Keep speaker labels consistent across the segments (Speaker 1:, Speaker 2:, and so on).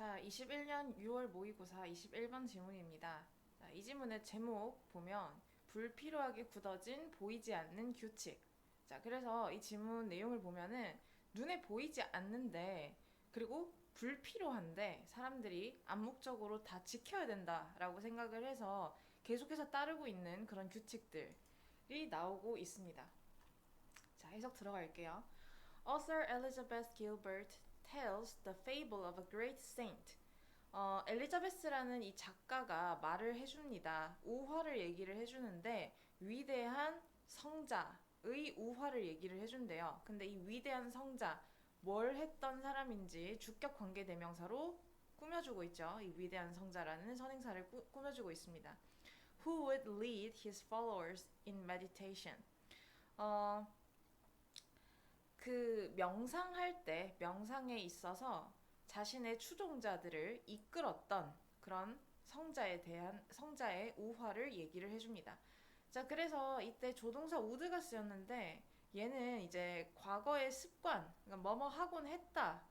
Speaker 1: 자, 21년 6월 모의고사 21번 질문입니다. 자, 이 질문의 제목 보면 불필요하게 굳어진 보이지 않는 규칙. 자, 그래서 이 질문 내용을 보면은 눈에 보이지 않는데 그리고 불필요한데 사람들이 암묵적으로 다 지켜야 된다라고 생각을 해서 계속해서 따르고 있는 그런 규칙들이 나오고 있습니다. 자, 해석 들어갈게요. Author Elizabeth Gilbert tells the fable of a great saint. 엘리자베스라는 이 작가가 말을 해줍니다. 우화를 얘기를 해주는데 위대한 성자의 우화를 얘기를 해준대요. 근데 이 위대한 성자, 뭘 했던 사람인지 주격 관계 대명사로 꾸며주고 있죠. 이 위대한 성자라는 선행사를 꾸며주고 있습니다. Who would lead his followers in meditation? 어, 그 명상할 때 명상에 있어서 자신의 추종자들을 이끌었던 그런 성자의 우화를 얘기를 해줍니다. 자, 그래서 이때 조동사 would가 쓰였는데 얘는 이제 과거의 습관, 그러니까 뭐뭐 하곤 했다.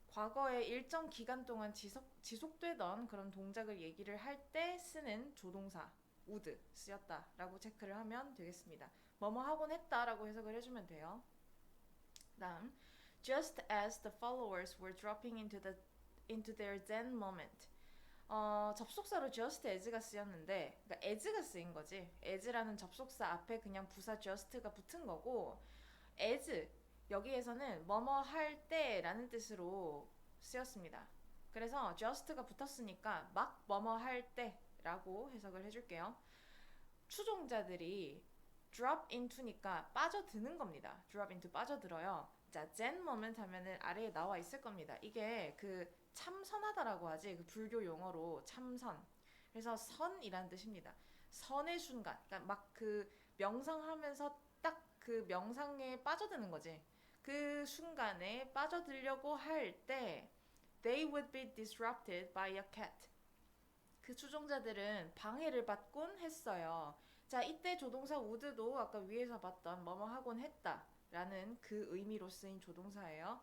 Speaker 1: 과거에 일정 기간 동안 지속되던 그런 동작을 얘기를 할 때 쓰는 조동사 would 쓰였다라고 체크를 하면 되겠습니다. 뭐뭐 하곤 했다라고 해석을 해주면 돼요. 다음, just as the followers were dropping into their zen moment. 접속사로 just as가 쓰였는데, 그러니까 as가 쓰인 거지. as라는 접속사 앞에 그냥 부사 just가 붙은 거고, as 여기에서는 뭐뭐 할 때라는 뜻으로 쓰였습니다. 그래서 just가 붙었으니까 막 뭐뭐 할 때라고 해석을 해줄게요. 추종자들이 drop into니까 빠져드는 겁니다. drop into 빠져들어요. 자, zen moment 하면은 아래에 나와 있을 겁니다. 이게 그 참선하다라고 하지, 그 불교 용어로 참선. 그래서 선이라는 뜻입니다. 선의 순간, 그러니까 막 그 명상하면서 딱 그 명상에 빠져드는 거지. 그 순간에 빠져들려고 할 때 they would be disrupted by a cat. 그 추종자들은 방해를 받곤 했어요. 자, 이때 조동사 would도 아까 위에서 봤던 뭐뭐 하곤 했다 라는 그 의미로 쓰인 조동사예요.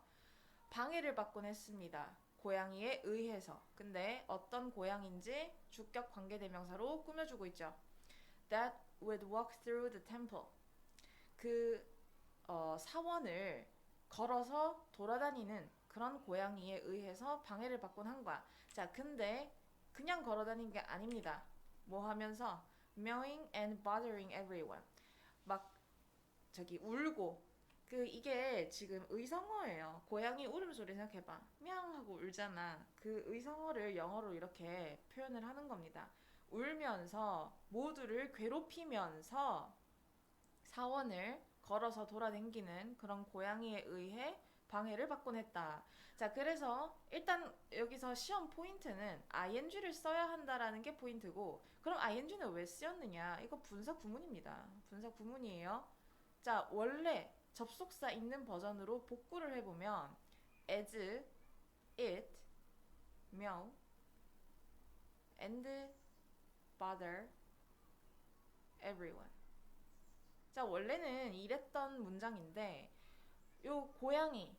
Speaker 1: 방해를 받곤 했습니다. 고양이에 의해서. 근데 어떤 고양인지 주격 관계대명사로 꾸며주고 있죠. That would walk through the temple. 그 사원을 걸어서 돌아다니는 그런 고양이에 의해서 방해를 받곤 한 거야. 자, 근데 그냥 걸어다닌 게 아닙니다. 뭐 하면서 meowing and bothering everyone. 막 저기 울고 이게 지금 의성어예요. 고양이 울음소리 생각해봐. 명 하고 울잖아. 그 의성어를 영어로 이렇게 표현을 하는 겁니다. 울면서 모두를 괴롭히면서 사원을 걸어서 돌아다니는 그런 고양이에 의해 방해를 받곤 했다. 자, 그래서 일단 여기서 시험 포인트는 ing를 써야 한다라는 게 포인트고, 그럼 ing는 왜 쓰였느냐? 이거 분사 구문입니다. 분사 구문이에요. 자, 원래 접속사 있는 버전으로 복구를 해보면 as, it, meow, and bother everyone. 자, 원래는 이랬던 문장인데 요 고양이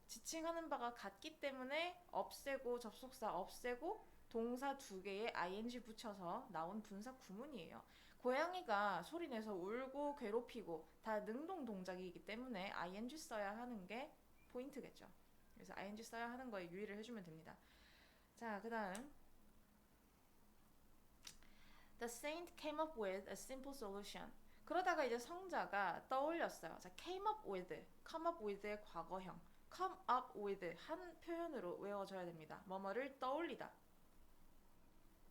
Speaker 1: 지칭하는 바가 같기 때문에 없애고 접속사 없애고 동사 두 개에 ing 붙여서 나온 분사 구문이에요. 고양이가 소리내서 울고 괴롭히고 다 능동 동작이기 때문에 ing 써야 하는 게 포인트겠죠. 그래서 ing 써야 하는 거에 유의를 해주면 됩니다. 자, 그 다음 The saint came up with a simple solution. 그러다가 이제 성자가 떠올렸어요. 자, come up with의 과거형. come up with 한 표현으로 외워줘야 됩니다. 뭐뭐를 떠올리다.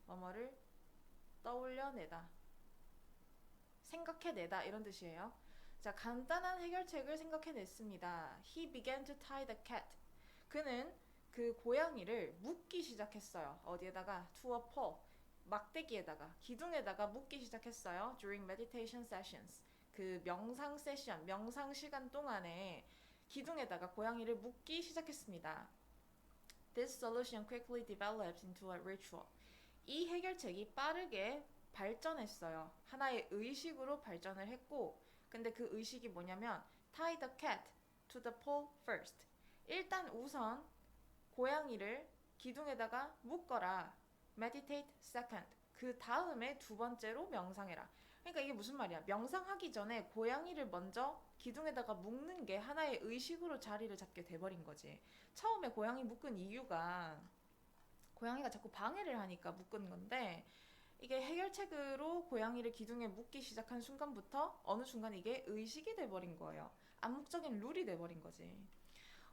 Speaker 1: 뭐뭐를 떠올려내다. 생각해내다 이런 뜻이에요. 자, 간단한 해결책을 생각해냈습니다. He began to tie the cat. 그는 그 고양이를 묶기 시작했어요. 어디에다가? To a pole. 막대기에다가, 기둥에다가 묶기 시작했어요. During meditation sessions. 그 명상 세션, 명상 시간 동안에 기둥에다가 고양이를 묶기 시작했습니다. This solution quickly developed into a ritual. 이 해결책이 빠르게 발전했어요. 하나의 의식으로 발전을 했고, 근데 그 의식이 뭐냐면 tie the cat to the pole first. 일단 우선 고양이를 기둥에다가 묶어라. meditate second. 그 다음에 두 번째로 명상해라. 그러니까 이게 무슨 말이야? 명상하기 전에 고양이를 먼저 기둥에다가 묶는 게 하나의 의식으로 자리를 잡게 돼버린 거지. 처음에 고양이 묶은 이유가 고양이가 자꾸 방해를 하니까 묶은 건데 이게 해결책으로 고양이를 기둥에 묶기 시작한 순간부터 어느 순간 이게 의식이 돼버린 거예요. 암묵적인 룰이 돼버린 거지.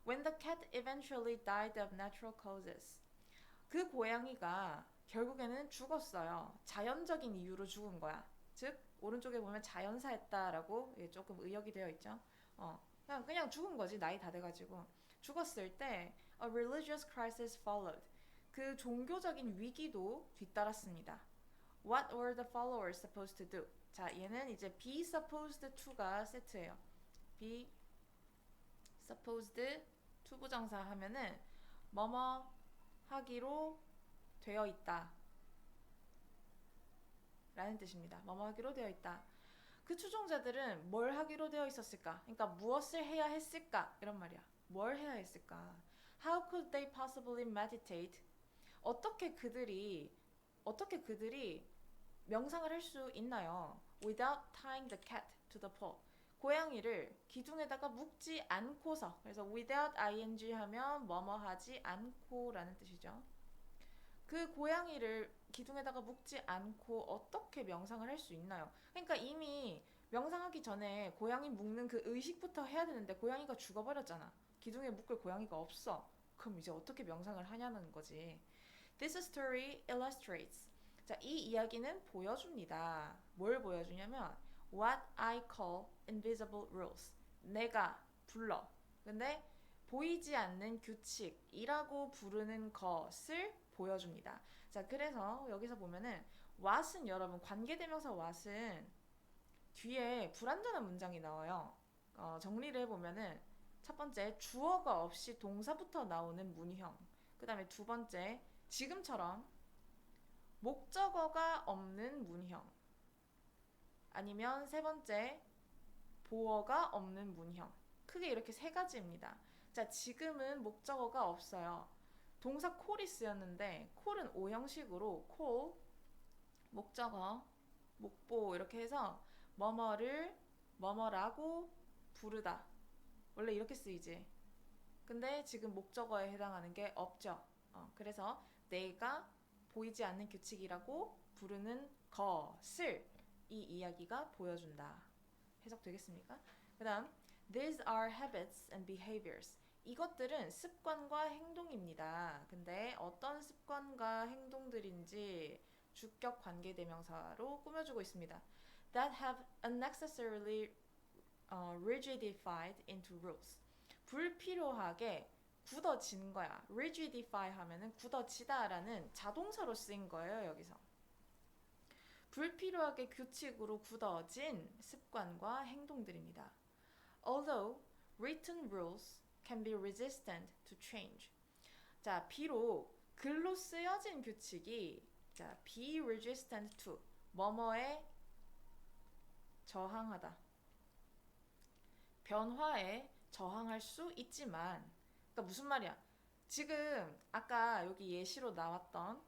Speaker 1: When the cat eventually died of natural causes. 그 고양이가 결국에는 죽었어요. 자연적인 이유로 죽은 거야. 즉 오른쪽에 보면 자연사했다라고 조금 의역이 되어 있죠. 그냥 죽은 거지. 나이 다 돼가지고. 죽었을 때 a religious crisis followed. 그 종교적인 위기도 뒤따랐습니다. What were the followers supposed to do? 자, 얘는 이제 be supposed to가 세트예요. be supposed to 부정사 하면은 뭐뭐 하기로 되어 있다 라는 뜻입니다. 뭐뭐 하기로 되어 있다. 그 추종자들은 뭘 하기로 되어 있었을까? 그러니까 무엇을 해야 했을까? 이런 말이야. 뭘 해야 했을까? How could they possibly meditate? 어떻게 그들이 명상을 할 수 있나요? Without tying the cat to the pole. 고양이를 기둥에다가 묶지 않고서. 그래서 without ing 하면 뭐뭐 하지 않고라는 뜻이죠. 그 고양이를 기둥에다가 묶지 않고 어떻게 명상을 할 수 있나요? 그러니까 이미 명상하기 전에 고양이 묶는 그 의식부터 해야 되는데 고양이가 죽어버렸잖아. 기둥에 묶을 고양이가 없어. 그럼 이제 어떻게 명상을 하냐는 거지. This story illustrates. 자, 이 이야기는 보여줍니다. 뭘 보여주냐면 what I call invisible rules. 내가 불러. 근데 보이지 않는 규칙이라고 부르는 것을 보여줍니다. 자, 그래서 여기서 보면은 what은 여러분 관계대명사 what은 뒤에 불완전한 문장이 나와요. 정리를 해보면은 첫 번째 주어가 없이 동사부터 나오는 문형. 그 다음에 두 번째 지금처럼 목적어가 없는 문형. 아니면 세 번째 보어가 없는 문형. 크게 이렇게 세 가지입니다. 자, 지금은 목적어가 없어요. 동사 call이 쓰였는데 call은 오형식으로 call, 목적어, 목보 이렇게 해서 뭐뭐를 뭐뭐라고 부르다. 원래 이렇게 쓰이지. 근데 지금 목적어에 해당하는 게 없죠. 그래서 내가 보이지 않는 규칙이라고 부르는 것을 이 이야기가 보여준다. 해석되겠습니까? 그 다음 These are habits and behaviors. 이것들은 습관과 행동입니다. 근데 어떤 습관과 행동들인지 주격 관계대명사로 꾸며주고 있습니다. That have unnecessarily rigidified into rules. 불필요하게 굳어진 거야. rigidify 하면은 굳어지다라는 자동사로 쓰인 거예요, 여기서. 불필요하게 규칙으로 굳어진 습관과 행동들입니다. Although written rules can be resistant to change. 자, 비록 글로 쓰여진 규칙이 be resistant to 뭐뭐에 저항하다. 변화에 저항할 수 있지만 그러니까 무슨 말이야? 지금 아까 여기 예시로 나왔던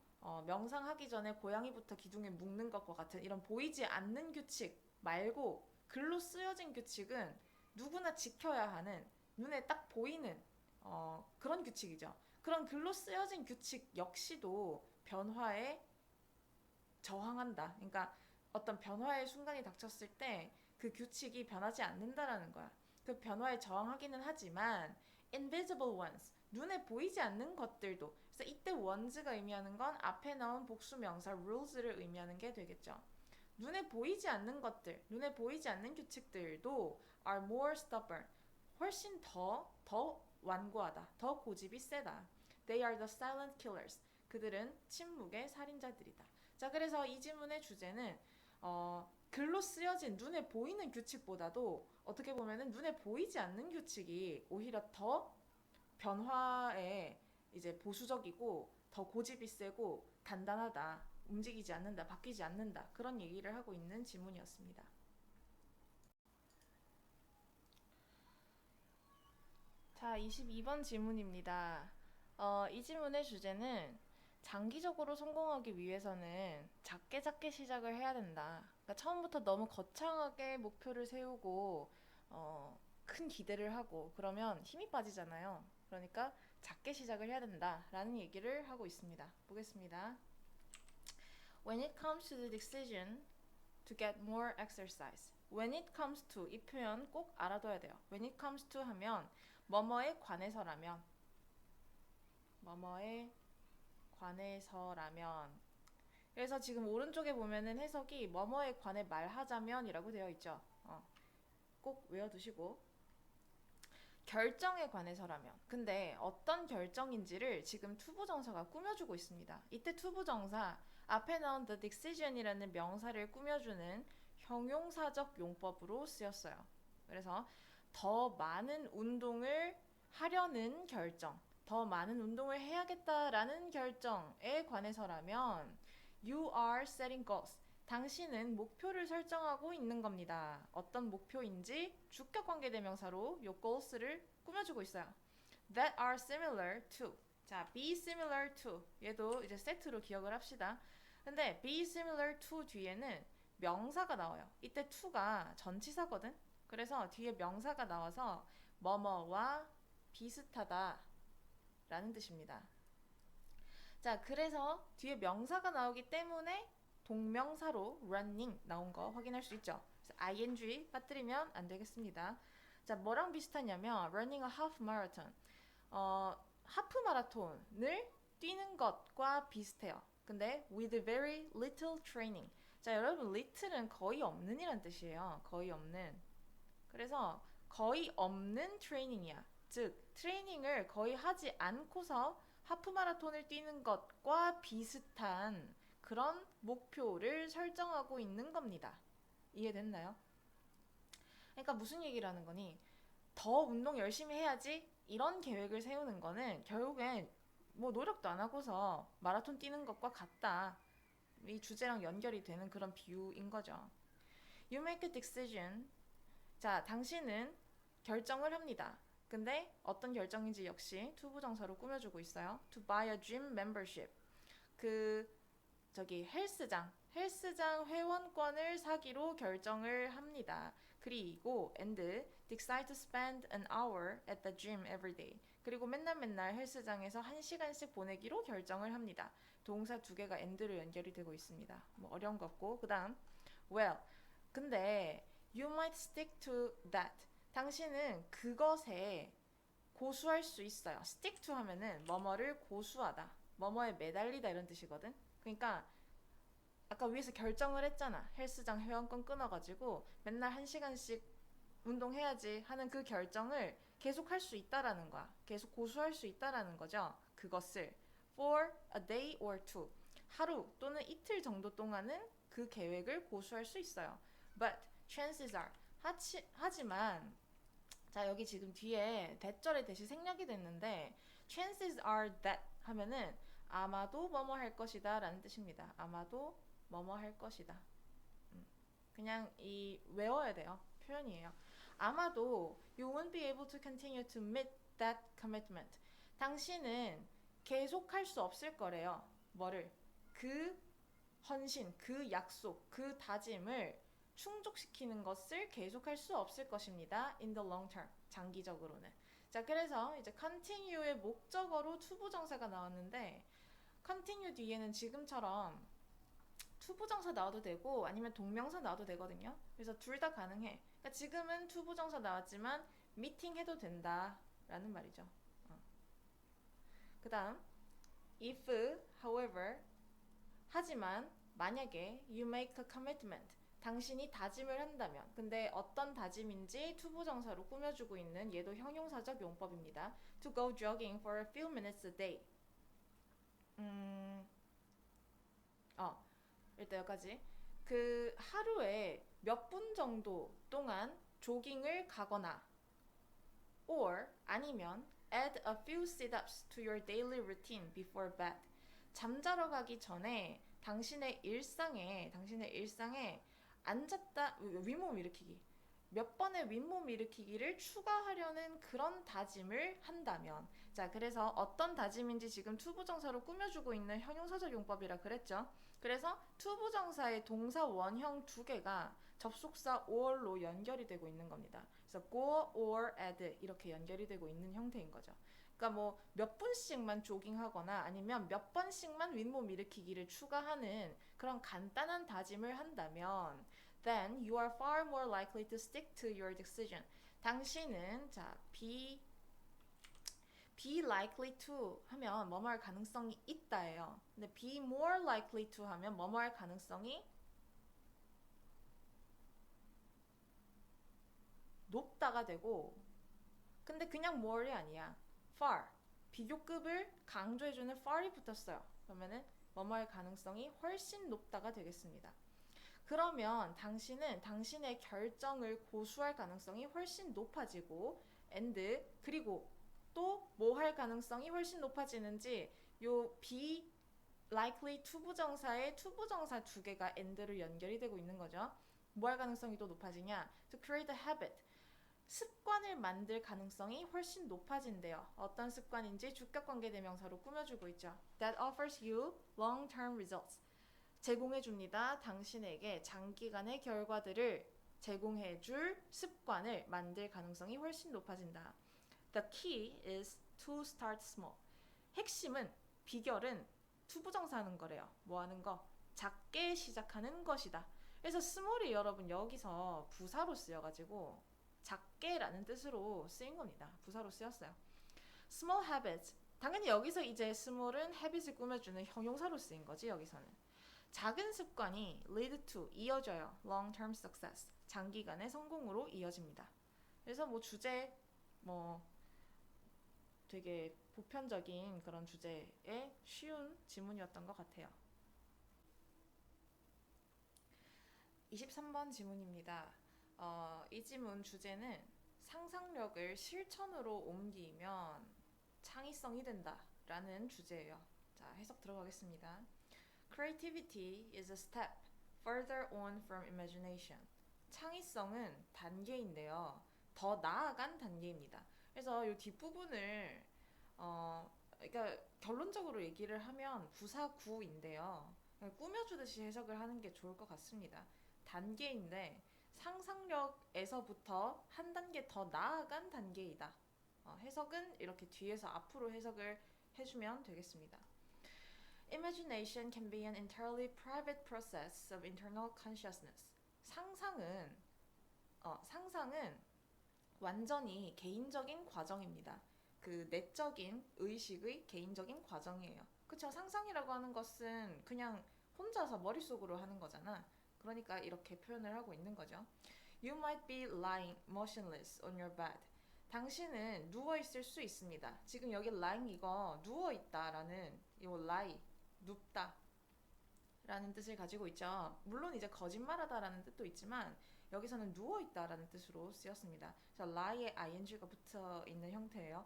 Speaker 1: 명상하기 전에 고양이부터 기둥에 묶는 것과 같은 이런 보이지 않는 규칙 말고 글로 쓰여진 규칙은 누구나 지켜야 하는 눈에 딱 보이는 그런 규칙이죠. 그런 글로 쓰여진 규칙 역시도 변화에 저항한다. 그러니까 어떤 변화의 순간이 닥쳤을 때 그 규칙이 변하지 않는다라는 거야. 그 변화에 저항하기는 하지만 invisible ones, 눈에 보이지 않는 것들도. 그래서 이때 ones가 의미하는 건 앞에 나온 복수 명사 rules를 의미하는 게 되겠죠. 눈에 보이지 않는 것들, 눈에 보이지 않는 규칙들도 are more stubborn, 훨씬 더 완고하다, 더 고집이 세다. They are the silent killers. 그들은 침묵의 살인자들이다. 자, 그래서 이 지문의 주제는 글로 쓰여진 눈에 보이는 규칙보다도 어떻게 보면은 눈에 보이지 않는 규칙이 오히려 더 변화에 이제 보수적이고 더 고집이 세고 단단하다. 움직이지 않는다. 바뀌지 않는다. 그런 얘기를 하고 있는 지문이었습니다. 자, 22번 지문입니다. 이 질문의 주제는 장기적으로 성공하기 위해서는 작게 작게 시작을 해야 된다. 그러니까 처음부터 너무 거창하게 목표를 세우고 큰 기대를 하고 그러면 힘이 빠지잖아요. 그러니까 작게 시작을 해야 된다라는 얘기를 하고 있습니다. 보겠습니다. When it comes to the decision to get more exercise. When it comes to 이 표현 꼭 알아둬야 돼요. When it comes to 하면 뭐뭐에 관해서라면 뭐뭐에 관해서라면 그래서 지금 오른쪽에 보면은 해석이 뭐뭐에 관해 말하자면이라고 되어 있죠. 꼭 외워두시고 결정에 관해서라면 근데 어떤 결정인지를 지금 투부정사가 꾸며주고 있습니다. 이때 투부정사 앞에 나온 the decision이라는 명사를 꾸며주는 형용사적 용법으로 쓰였어요. 그래서 더 많은 운동을 하려는 결정 더 많은 운동을 해야겠다라는 결정에 관해서라면 You are setting goals. 당신은 목표를 설정하고 있는 겁니다. 어떤 목표인지 주격 관계대명사로 요 goals를 꾸며주고 있어요. That are similar to. 자, be similar to. 얘도 이제 세트로 기억을 합시다. 근데 be similar to 뒤에는 명사가 나와요. 이때 to가 전치사거든. 그래서 뒤에 명사가 나와서 뭐뭐와 비슷하다 라는 뜻입니다. 자, 그래서 뒤에 명사가 나오기 때문에 동명사로 running 나온 거 확인할 수 있죠. 그래서 ing 빠뜨리면 안 되겠습니다. 자, 뭐랑 비슷하냐면 running a half marathon. 하프 마라톤을 뛰는 것과 비슷해요. 근데 with very little training. 자, 여러분 little은 거의 없는이란 뜻이에요. 거의 없는. 그래서 거의 없는 트레이닝이야. 즉 트레이닝을 거의 하지 않고서 하프 마라톤을 뛰는 것과 비슷한 그런 목표를 설정하고 있는 겁니다. 이해됐나요? 그러니까 무슨 얘기를 하는 거니? 더 운동 열심히 해야지 이런 계획을 세우는 거는 결국엔 뭐 노력도 안 하고서 마라톤 뛰는 것과 같다. 이 주제랑 연결이 되는 그런 비유인 거죠. You make a decision. 자, 당신은 결정을 합니다. 근데 어떤 결정인지 역시 투부정사로 꾸며주고 있어요. To buy a gym membership. 헬스장 회원권을 사기로 결정을 합니다. 그리고 and decide to spend an hour at the gym every day. 그리고 맨날 헬스장에서 1시간씩 보내기로 결정을 합니다. 동사 두 개가 and로 연결이 되고 있습니다. 뭐 어려운 거 없고 그다음 well. 근데 you might stick to that. 당신은 그것에 고수할 수 있어요. stick to 하면은 뭐뭐를 고수하다. 뭐뭐에 매달리다 이런 뜻이거든. 그러니까 아까 위에서 결정을 했잖아. 헬스장 회원권 끊어가지고 맨날 1시간씩 운동해야지 하는 그 결정을 계속 할 수 있다라는 거야. 계속 고수할 수 있다라는 거죠. 그것을 for a day or two. 하루 또는 이틀 정도 동안은 그 계획을 고수할 수 있어요. But chances are. 하지만 자, 여기 지금 뒤에 대절의 대시 생략이 됐는데 chances are that 하면은 아마도 뭐뭐 할 것이다 라는 뜻입니다. 아마도 뭐뭐 할 것이다. 그냥 이 외워야 돼요. 표현이에요. 아마도 you won't be able to continue to meet that commitment. 당신은 계속할 수 없을 거래요. 뭐를? 그 헌신, 그 약속, 그 다짐을 충족시키는 것을 계속할 수 없을 것입니다. In the long term. 장기적으로는. 자, 그래서 이제 continue의 목적어로 투부정사가 나왔는데 continue 뒤에는 지금처럼 투부정사 나와도 되고 아니면 동명사 나와도 되거든요. 그래서 둘 다 가능해. 그러니까 지금은 투부정사 나왔지만 미팅 해도 된다 라는 말이죠. 그 다음 if, however 하지만 만약에 you make a commitment 당신이 다짐을 한다면 근데 어떤 다짐인지 투부정사로 꾸며주고 있는 얘도 형용사적 용법입니다. To go jogging for a few minutes a day. 일단 여기까지. 그 하루에 몇 분 정도 동안 조깅을 가거나 or 아니면 add a few sit-ups to your daily routine before bed. 잠자러 가기 전에 당신의 일상에 앉았다 윗몸 일으키기 몇 번의 윗몸 일으키기를 추가하려는 그런 다짐을 한다면 자 그래서 어떤 다짐인지 지금 투부정사로 꾸며주고 있는 형용사적 용법이라 그랬죠. 그래서 투부정사의 동사 원형 두 개가 접속사 or로 연결이 되고 있는 겁니다. 그래서 go or add 이렇게 연결이 되고 있는 형태인 거죠. 그러니까 뭐 몇 분씩만 조깅하거나 아니면 몇 번씩만 윗몸 일으키기를 추가하는 그런 간단한 다짐을 한다면 then you are far more likely to stick to your decision. 당신은 자 be likely to 하면 뭐뭐 할 가능성이 있다예요. 근데 be more likely to 하면 뭐뭐 할 가능성이 높다가 되고 근데 그냥 more이 아니야. far. 비교급을 강조해주는 far이 붙었어요. 그러면은 뭐뭐 할 가능성이 훨씬 높다가 되겠습니다. 그러면 당신은 당신의 결정을 고수할 가능성이 훨씬 높아지고 and 그리고 또 뭐 할 가능성이 훨씬 높아지는지 요 be likely 투부정사의 투부정사 두 개가 and로 연결이 되고 있는 거죠. 뭐 할 가능성이 또 높아지냐? To create a habit. 습관을 만들 가능성이 훨씬 높아진대요. 어떤 습관인지 주격관계대명사로 꾸며주고 있죠. That offers you long-term results. 제공해줍니다. 당신에게 장기간의 결과들을 제공해줄 습관을 만들 가능성이 훨씬 높아진다. The key is to start small. 핵심은, 비결은 투부정사 하는 거래요. 뭐 하는 거? 작게 시작하는 것이다. 그래서 small이 여러분 여기서 부사로 쓰여가지고 작게라는 뜻으로 쓰인 겁니다. 부사로 쓰였어요. Small habits. 당연히 여기서 이제 small은 habit을 꾸며주는 형용사로 쓰인 거지 여기서는. 작은 습관이 lead to 이어져요. long-term success. 장기간의 성공으로 이어집니다. 그래서 뭐 주제 뭐 되게 보편적인 그런 주제에 쉬운 지문이었던 것 같아요. 23번 지문입니다. 이 지문 주제는 상상력을 실천으로 옮기면 창의성이 된다 라는 주제예요. 자, 해석 들어가겠습니다. Creativity is a step further on from imagination. 창의성은 단계인데요. 더 나아간 단계입니다. 그래서 이 뒷부분을 그러니까 결론적으로 얘기를 하면 부사구인데요. 꾸며주듯이 해석을 하는 게 좋을 것 같습니다. 단계인데 상상력에서부터 한 단계 더 나아간 단계이다. 해석은 이렇게 뒤에서 앞으로 해석을 해주면 되겠습니다. Imagination can be an entirely private process of internal consciousness. 상상은 완전히 개인적인 과정입니다. 그 내적인 의식의 개인적인 과정이에요. 그쵸? 상상이라고 하는 것은 그냥 혼자서 머릿속으로 하는 거잖아. 그러니까 이렇게 표현을 하고 있는 거죠. You might be lying motionless on your bed. 당신은 누워있을 수 있습니다. 지금 여기 lying 이거 누워있다라는 이 lie, 눕다 라는 뜻을 가지고 있죠. 물론 이제 거짓말하다라는 뜻도 있지만 여기서는 누워있다라는 뜻으로 쓰였습니다. 그래서 lie에 ing가 붙어 있는 형태예요.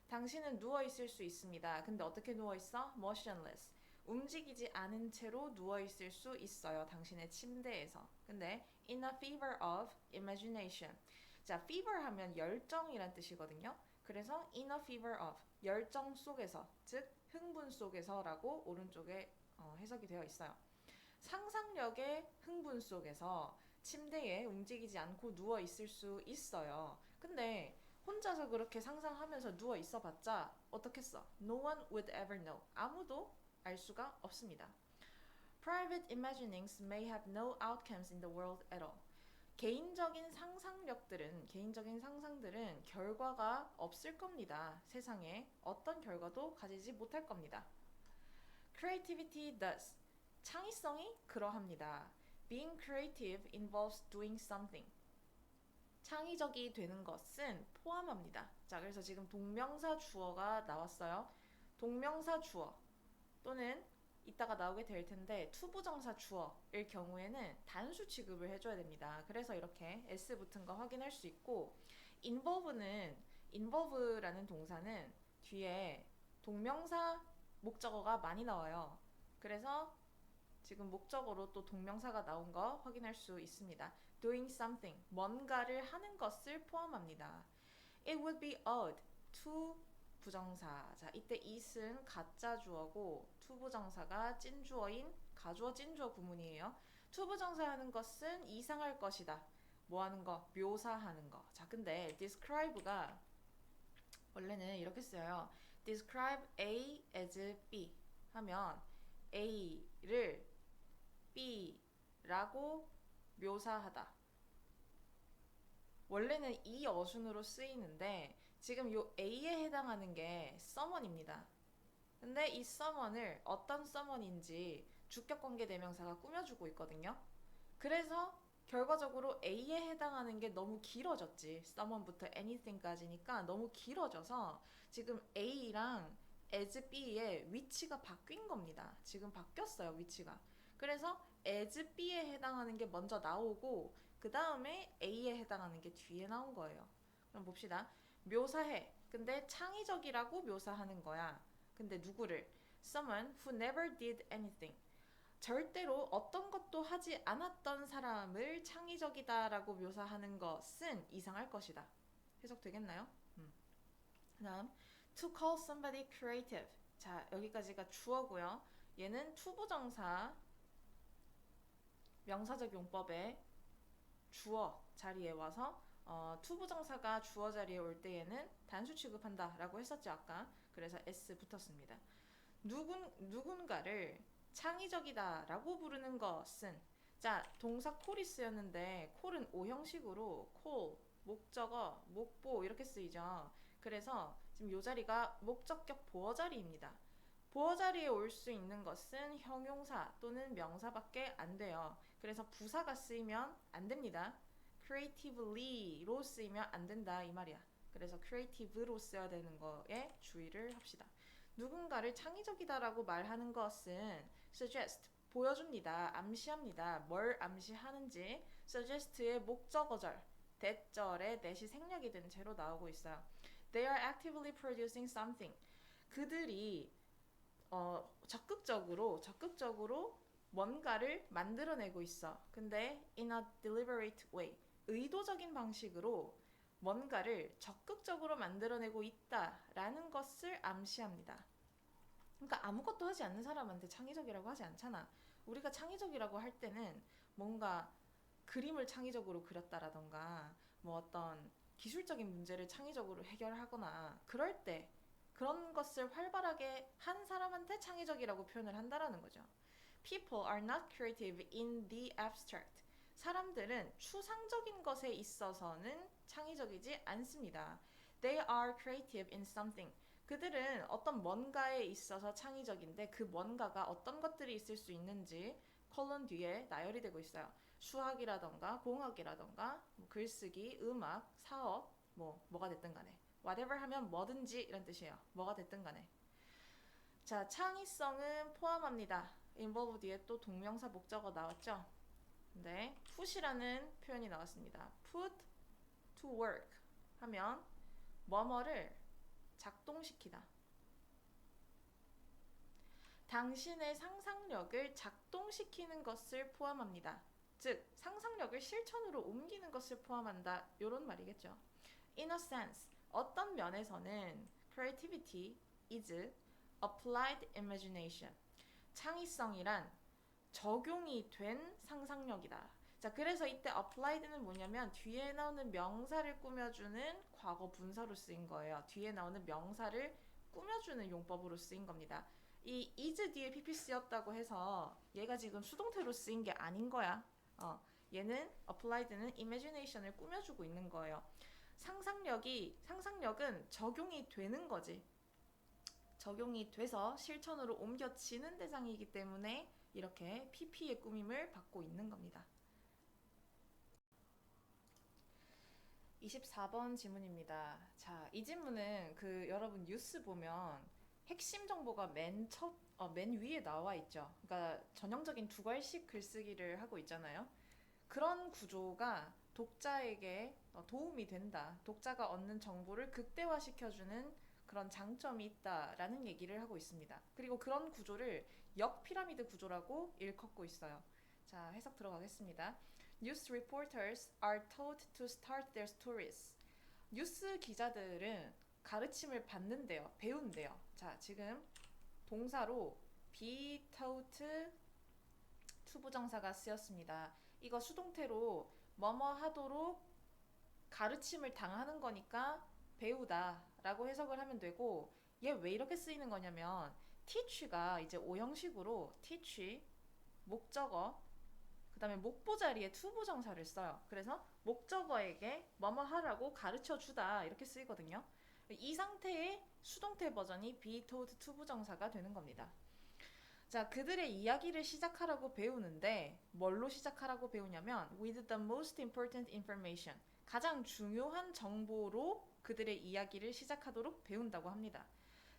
Speaker 1: 당신은 누워있을 수 있습니다. 근데 어떻게 누워있어? motionless. 움직이지 않은 채로 누워있을 수 있어요. 당신의 침대에서. 근데 in a fever of imagination. 자, fever 하면 열정이란 뜻이거든요. 그래서 in a fever of, 열정 속에서, 즉 흥분 속에서라고 오른쪽에 해석이 되어 있어요. 상상력의 흥분 속에서 침대에 움직이지 않고 누워 있을 수 있어요. 근데 혼자서 그렇게 상상하면서 누워 있어 봤자 어떻겠어? No one would ever know. 아무도 알 수가 없습니다. Private imaginings may have no outcomes in the world at all. 개인적인 상상들은 결과가 없을 겁니다. 세상에 어떤 결과도 가지지 못할 겁니다. Creativity does. 창의성이 그러합니다. Being creative involves doing something. 창의적이 되는 것은 포함합니다. 자, 그래서 지금 동명사 주어가 나왔어요. 동명사 주어 또는 이따가 나오게 될 텐데 투부정사 주어일 경우에는 단수 취급을 해줘야 됩니다. 그래서 이렇게 s 붙은 거 확인할 수 있고 involve라는 동사는 뒤에 동명사 목적어가 많이 나와요. 그래서 지금 목적어로 또 동명사가 나온 거 확인할 수 있습니다. doing something, 뭔가를 하는 것을 포함합니다. It would be odd to 부정사. 자, 이때 it은 가짜 주어고 to 부정사가 찐주어인 가주어 찐주어 구문이에요. to 부정사 하는 것은 이상할 것이다. 뭐 하는 거? 묘사하는 거. 자, 근데 describe가 원래는 이렇게 써요. describe A as B 하면 A를 B라고 묘사하다. 원래는 이 어순으로 쓰이는데 지금 요 A에 해당하는 게 someone입니다. 근데 이 someone을 어떤 someone인지 주격관계 대명사가 꾸며주고 있거든요. 그래서 결과적으로 A에 해당하는 게 너무 길어졌지. someone부터 anything까지니까 너무 길어져서 지금 A랑 as B의 위치가 바뀐 겁니다. 지금 바뀌었어요, 위치가. 그래서 as B에 해당하는 게 먼저 나오고 그 다음에 A에 해당하는 게 뒤에 나온 거예요. 그럼 봅시다. 묘사해. 근데 창의적이라고 묘사하는 거야. 근데 누구를? Someone who never did anything. 절대로 어떤 것도 하지 않았던 사람을 창의적이다라고 묘사하는 것은 이상할 것이다. 해석되겠나요? 그다음 to call somebody creative. 자, 여기까지가 주어고요. 얘는 투부정사 명사적 용법에 주어 자리에 와서 투부정사가 주어 자리에 올 때에는 단수 취급한다 라고 했었죠 아까. 그래서 s 붙었습니다. 누군가를 창의적이다 라고 부르는 것은 자 동사 call이 쓰였는데 call은 오형식으로 call, 목적어, 목보 이렇게 쓰이죠. 그래서 지금 이 자리가 목적격 보어 자리입니다. 보어 자리에 올 수 있는 것은 형용사 또는 명사밖에 안 돼요. 그래서 부사가 쓰이면 안 됩니다. creatively로 쓰이면 안 된다 이 말이야. 그래서 creative로 써야 되는 거에 주의를 합시다. 누군가를 창의적이다라고 말하는 것은 suggest, 보여줍니다. 암시합니다. 뭘 암시하는지 suggest의 목적어절, 대절에 that이 생략이 된 채로 나오고 있어요. They are actively producing something. 그들이 적극적으로 뭔가를 만들어내고 있어. 근데 in a deliberate way, 의도적인 방식으로 뭔가를 적극적으로 만들어내고 있다라는 것을 암시합니다. 그러니까 아무것도 하지 않는 사람한테 창의적이라고 하지 않잖아. 우리가 창의적이라고 할 때는 뭔가 그림을 창의적으로 그렸다라던가 뭐 어떤 기술적인 문제를 창의적으로 해결하거나 그럴 때 그런 것을 활발하게 한 사람한테 창의적이라고 표현을 한다라는 거죠. People are not creative in the abstract. 사람들은 추상적인 것에 있어서는 창의적이지 않습니다. They are creative in something. 그들은 어떤 뭔가에 있어서 창의적인데 그 뭔가가 어떤 것들이 있을 수 있는지 콜론 뒤에 나열이 되고 있어요. 수학이라던가 공학이라던가 뭐 글쓰기, 음악, 사업, 뭐가 됐든 간에 whatever 하면 뭐든지 이런 뜻이에요. 뭐가 됐든 간에. 자, 창의성은 포함합니다. involve 뒤에 또 동명사 목적어 나왔죠? 네, put이라는 표현이 나왔습니다. put to work 하면 뭐뭐를 작동시키다. 당신의 상상력을 작동시키는 것을 포함합니다. 즉, 상상력을 실천으로 옮기는 것을 포함한다. 이런 말이겠죠. In a sense, 어떤 면에서는 creativity is applied imagination. 창의성이란 적용이 된 상상력이다. 자, 그래서 이때 applied는 뭐냐면 뒤에 나오는 명사를 꾸며주는 과거 분사로 쓰인 거예요. 뒤에 나오는 명사를 꾸며주는 용법으로 쓰인 겁니다. 이 is 뒤에 pp 쓰였다고 해서 얘가 지금 수동태로 쓰인 게 아닌 거야. 얘는 applied는 imagination을 꾸며주고 있는 거예요. 상상력은 적용이 되는 거지. 적용이 돼서 실천으로 옮겨지는 대상이기 때문에 이렇게 pp의 꾸밈을 받고 있는 겁니다. 24번 질문입니다. 자, 이 질문은 여러분 뉴스 보면 핵심 정보가 맨 위에 나와 있죠. 그러니까 전형적인 두 글씩 글쓰기를 하고 있잖아요. 그런 구조가 독자에게 도움이 된다. 독자가 얻는 정보를 극대화시켜주는 그런 장점이 있다라는 얘기를 하고 있습니다. 그리고 그런 구조를 역피라미드 구조라고 일컫고 있어요. 자, 해석 들어가겠습니다. News reporters are taught to start their stories. 뉴스 기자들은 가르침을 받는데요. 배운대요. 자, 지금 동사로 be taught 투부정사가 쓰였습니다. 이거 수동태로 뭐뭐 하도록 가르침을 당하는 거니까 배우다 라고 해석을 하면 되고, 얘 왜 이렇게 쓰이는 거냐면 teach가 이제 오형식으로 teach 목적어 그 다음에 목보 자리에 투부정사를 써요. 그래서 목적어에게 뭐뭐 하라고 가르쳐 주다 이렇게 쓰이거든요. 이 상태의 수동태 버전이 be taught 투부정사가 되는 겁니다. 자, 그들의 이야기를 시작하라고 배우는데 뭘로 시작하라고 배우냐면 with the most important information, 가장 중요한 정보로 그들의 이야기를 시작하도록 배운다고 합니다.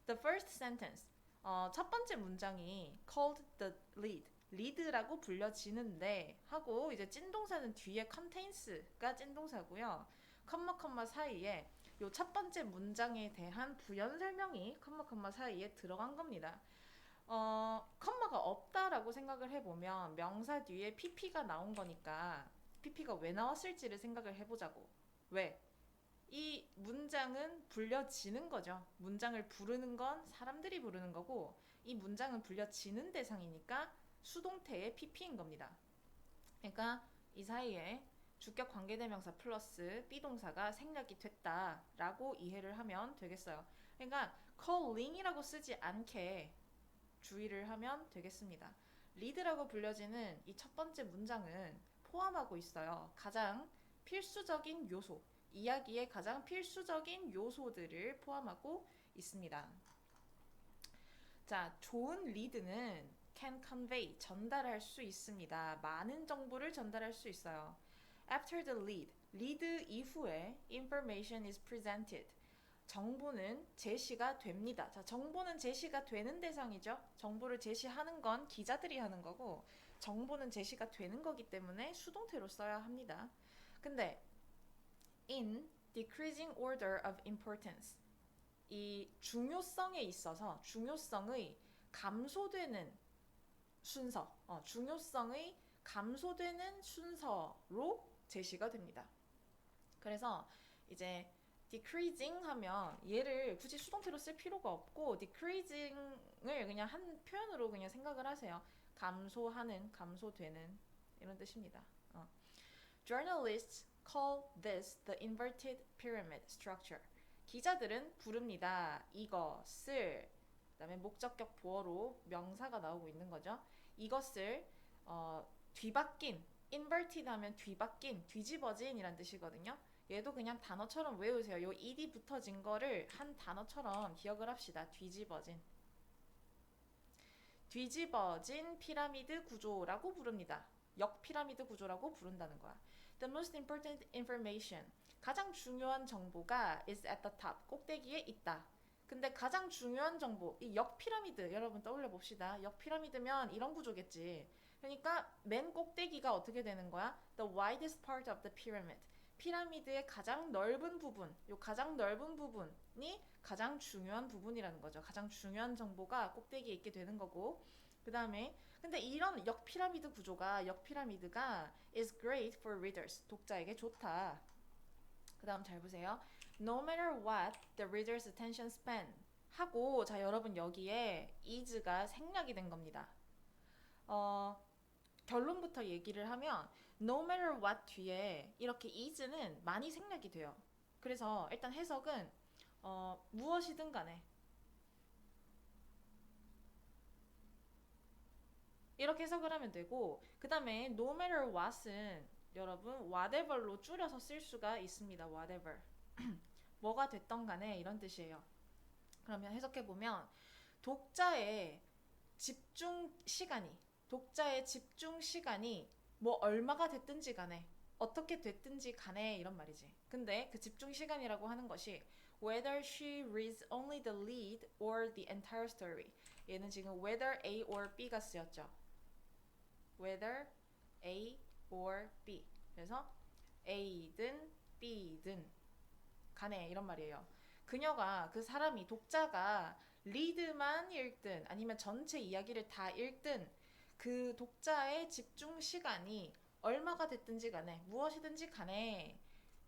Speaker 1: The first sentence, 첫 번째 문장이 called the lead, lead라고 불려지는데 하고 이제 찐동사는 뒤에 contains가 찐동사고요. 컴마 사이에 요 첫 번째 문장에 대한 부연 설명이 컴마 사이에 들어간 겁니다. 컴마가 없다라고 생각을 해보면 명사 뒤에 pp가 나온 거니까 pp가 왜 나왔을지를 생각을 해보자고. 왜? 이 문장은 불려지는 거죠. 문장을 부르는 건 사람들이 부르는 거고 이 문장은 불려지는 대상이니까 수동태의 pp인 겁니다. 그러니까 이 사이에 주격 관계대명사 플러스 비동사가 생략이 됐다라고 이해를 하면 되겠어요. 그러니까 calling이라고 쓰지 않게 주의를 하면 되겠습니다. lead라고 불려지는 이 첫 번째 문장은 포함하고 있어요. 가장 필수적인 요소, 이야기의 가장 필수적인 요소들을 포함하고 있습니다. 자, 좋은 lead는 can convey, 전달할 수 있습니다. 많은 정보를 전달할 수 있어요. After the lead 이후에 information is presented. 정보는 제시가 됩니다. 자, 정보는 제시가 되는 대상이죠. 정보를 제시하는 건 기자들이 하는 거고 정보는 제시가 되는 거기 때문에 수동태로 써야 합니다. 근데 in decreasing order of importance, 이 중요성에 있어서 중요성의 감소되는 순서, 중요성의 감소되는 순서로 제시가 됩니다. 그래서 이제 decreasing 하면 얘를 굳이 수동태로 쓸 필요가 없고 decreasing을 그냥 한 표현으로 그냥 생각을 하세요. 감소하는, 감소되는 이런 뜻입니다. Journalists call this the inverted pyramid structure. 기자들은 부릅니다. 이것을, 그다음에 목적격 보어로 명사가 나오고 있는 거죠. 이것을 뒤바뀐, inverted 하면 뒤바뀐, 뒤집어진 이란 뜻이거든요. 얘도 그냥 단어처럼 외우세요. 요 ed 붙어진 거를 한 단어처럼 기억을 합시다. 뒤집어진. 뒤집어진 피라미드 구조라고 부릅니다. 역피라미드 구조라고 부른다는 거야. The most important information, 가장 중요한 정보가 is at the top, 꼭대기에 있다. 근데 가장 중요한 정보, 이 역피라미드 여러분 떠올려 봅시다. 역피라미드면 이런 구조겠지. 그러니까 맨 꼭대기가 어떻게 되는 거야? The widest part of the pyramid. 피라미드의 가장 넓은 부분, 요 가장 넓은 부분이 가장 중요한 부분이라는 거죠. 가장 중요한 정보가 꼭대기에 있게 되는 거고, 그 다음에 근데 이런 역피라미드 구조가, 역피라미드가 is great for readers, 독자에게 좋다. 그 다음 잘 보세요. No matter what the reader's attention span 하고, 자 여러분 여기에 is가 생략이 된 겁니다. 결론부터 얘기를 하면 no matter what 뒤에 이렇게 is는 많이 생략이 돼요. 그래서 일단 해석은 무엇이든 간에 이렇게 해석을 하면 되고, 그 다음에 no matter what은 여러분 whatever로 줄여서 쓸 수가 있습니다. whatever. 뭐가 됐던 간에 이런 뜻이에요. 그러면 해석해보면 독자의 집중 시간이 뭐 얼마가 됐든지 간에 어떻게 됐든지 간에 이런 말이지. 근데 그 집중 시간이라고 하는 것이 whether she reads only the lead or the entire story. 얘는 지금 whether A or B가 쓰였죠. whether A or B. 그래서 A든 B든 간에 이런 말이에요. 그녀가, 그 사람이, 독자가 리드만 읽든 아니면 전체 이야기를 다 읽든 그 독자의 집중 시간이 얼마가 됐든지 간에 무엇이든지 간에.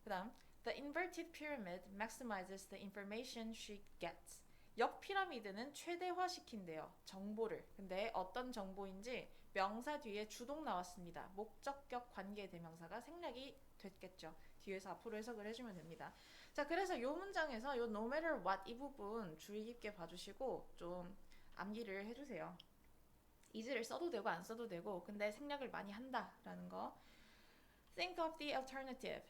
Speaker 1: 그다음 The inverted pyramid maximizes the information she gets. 역 피라미드는 최대화시킨대요. 정보를. 근데 어떤 정보인지 명사 뒤에 주동 나왔습니다. 목적격 관계 대명사가 생략이 됐겠죠. 뒤에서 앞으로 해석을 해주면 됩니다. 자, 그래서 이 문장에서 이 no matter what 이 부분 주의 깊게 봐주시고 좀 암기를 해주세요. is를 써도 되고 안 써도 되고 근데 생략을 많이 한다라는 거. Think of the alternative.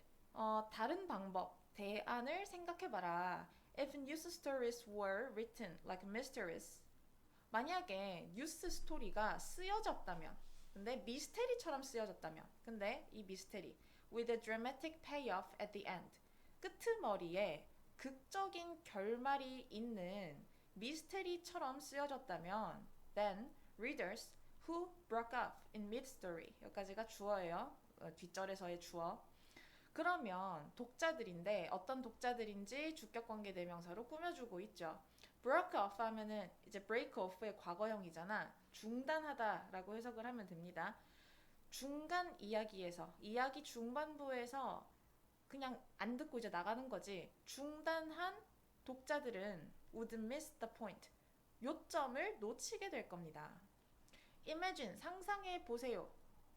Speaker 1: 다른 방법, 대안을 생각해봐라. If news stories were written like mysteries. 만약에 뉴스 스토리가 쓰여졌다면, 근데 미스테리처럼 쓰여졌다면, 근데 이 미스테리 with a dramatic payoff at the end. 끄트머리에 극적인 결말이 있는 미스테리처럼 쓰여졌다면 then readers who broke off in mid-story 여기까지가 주어예요. 뒷절에서의 주어. 그러면 독자들인데 어떤 독자들인지 주격관계 대명사로 꾸며주고 있죠. broke off 하면은 이제 break off의 과거형이잖아. 중단하다라고 해석을 하면 됩니다. 중간 이야기에서 이야기 중반부에서 그냥 안 듣고 이제 나가는 거지. 중단한 독자들은 would miss the point. 요점을 놓치게 될 겁니다. imagine 상상해 보세요.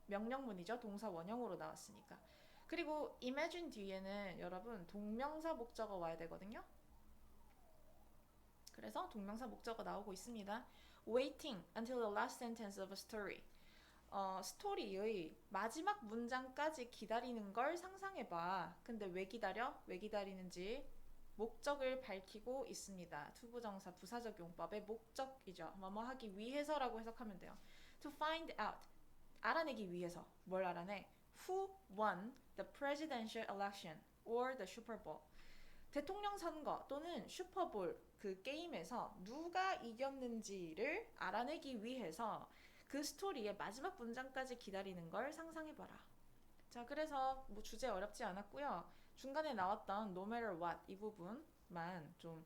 Speaker 1: 명령문이죠. 동사 원형으로 나왔으니까. 그리고 imagine 뒤에는 여러분 동명사 목적어 와야 되거든요. 그래서 동명사 목적어 나오고 있습니다. waiting until the last sentence of a story. 스토리의 마지막 문장까지 기다리는 걸 상상해봐. 근데 왜 기다려? 왜 기다리는지 목적을 밝히고 있습니다. 투부정사 부사적 용법의 목적이죠. 뭐뭐 하기 위해서라고 해석하면 돼요. To find out. 알아내기 위해서. 뭘 알아내? Who won the presidential election or the Super Bowl. 대통령 선거 또는 슈퍼볼 그 게임에서 누가 이겼는지를 알아내기 위해서 그 스토리의 마지막 문장까지 기다리는 걸 상상해봐라. 자, 그래서 뭐 주제 어렵지 않았고요. 중간에 나왔던 no matter what 이 부분만 좀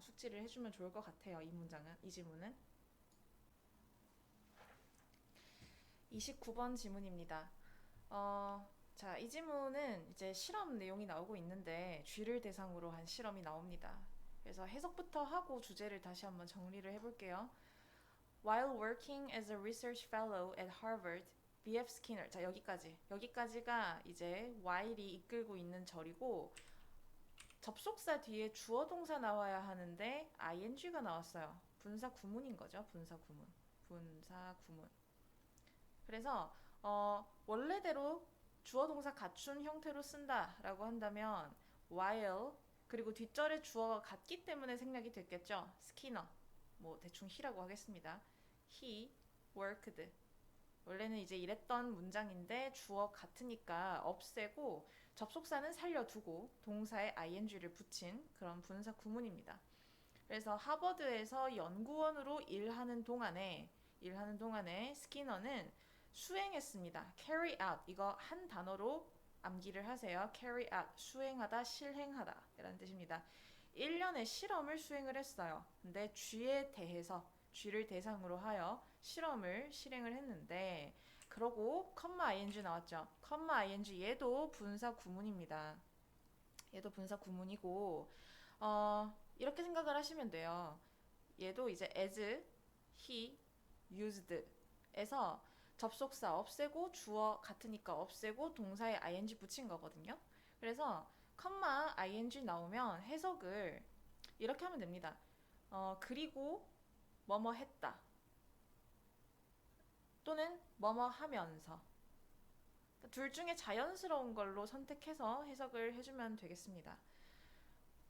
Speaker 1: 숙지를 해주면 좋을 것 같아요. 이 문장은, 이 지문은. 29번 지문입니다. 자, 이 지문은 이제 실험 내용이 나오고 있는데 쥐를 대상으로 한 실험이 나옵니다. 그래서 해석부터 하고 주제를 다시 한번 정리를 해볼게요. While working as a research fellow at Harvard, B.F. Skinner. 자, 여기까지가 이제 while이 이끌고 있는 절이고 접속사 뒤에 주어 동사 나와야 하는데 ing가 나왔어요. 분사 구문인 거죠. 분사 구문. 그래서 원래대로 주어 동사 갖춘 형태로 쓴다라고 한다면 while 그리고 뒷절에 주어가 같기 때문에 생략이 됐겠죠. 스키너. 뭐 대충 he라고 하겠습니다. He worked. 원래는 이제 이랬던 문장인데 주어 같으니까 없애고 접속사는 살려두고 동사에 ing를 붙인 그런 분사 구문입니다. 그래서 하버드에서 연구원으로 일하는 동안에 스키너는 수행했습니다. carry out 이거 한 단어로 암기를 하세요. carry out 수행하다, 실행하다 이라는 뜻입니다. 1년의 실험을 수행을 했어요. 근데 쥐에 대해서 쥐를 대상으로 하여 실험을 실행을 했는데 그러고 컴마 ing 나왔죠. 컴마 ing 얘도 분사 구문입니다. 얘도 분사 구문이고 이렇게 생각을 하시면 돼요. 얘도 이제 as, he, used 에서 접속사 없애고 주어 같으니까 없애고 동사에 ing 붙인 거거든요. 그래서 컴마 ing 나오면 해석을 이렇게 하면 됩니다. 그리고 뭐뭐 했다 또는 뭐뭐 하면서 둘 중에 자연스러운 걸로 선택해서 해석을 해주면 되겠습니다.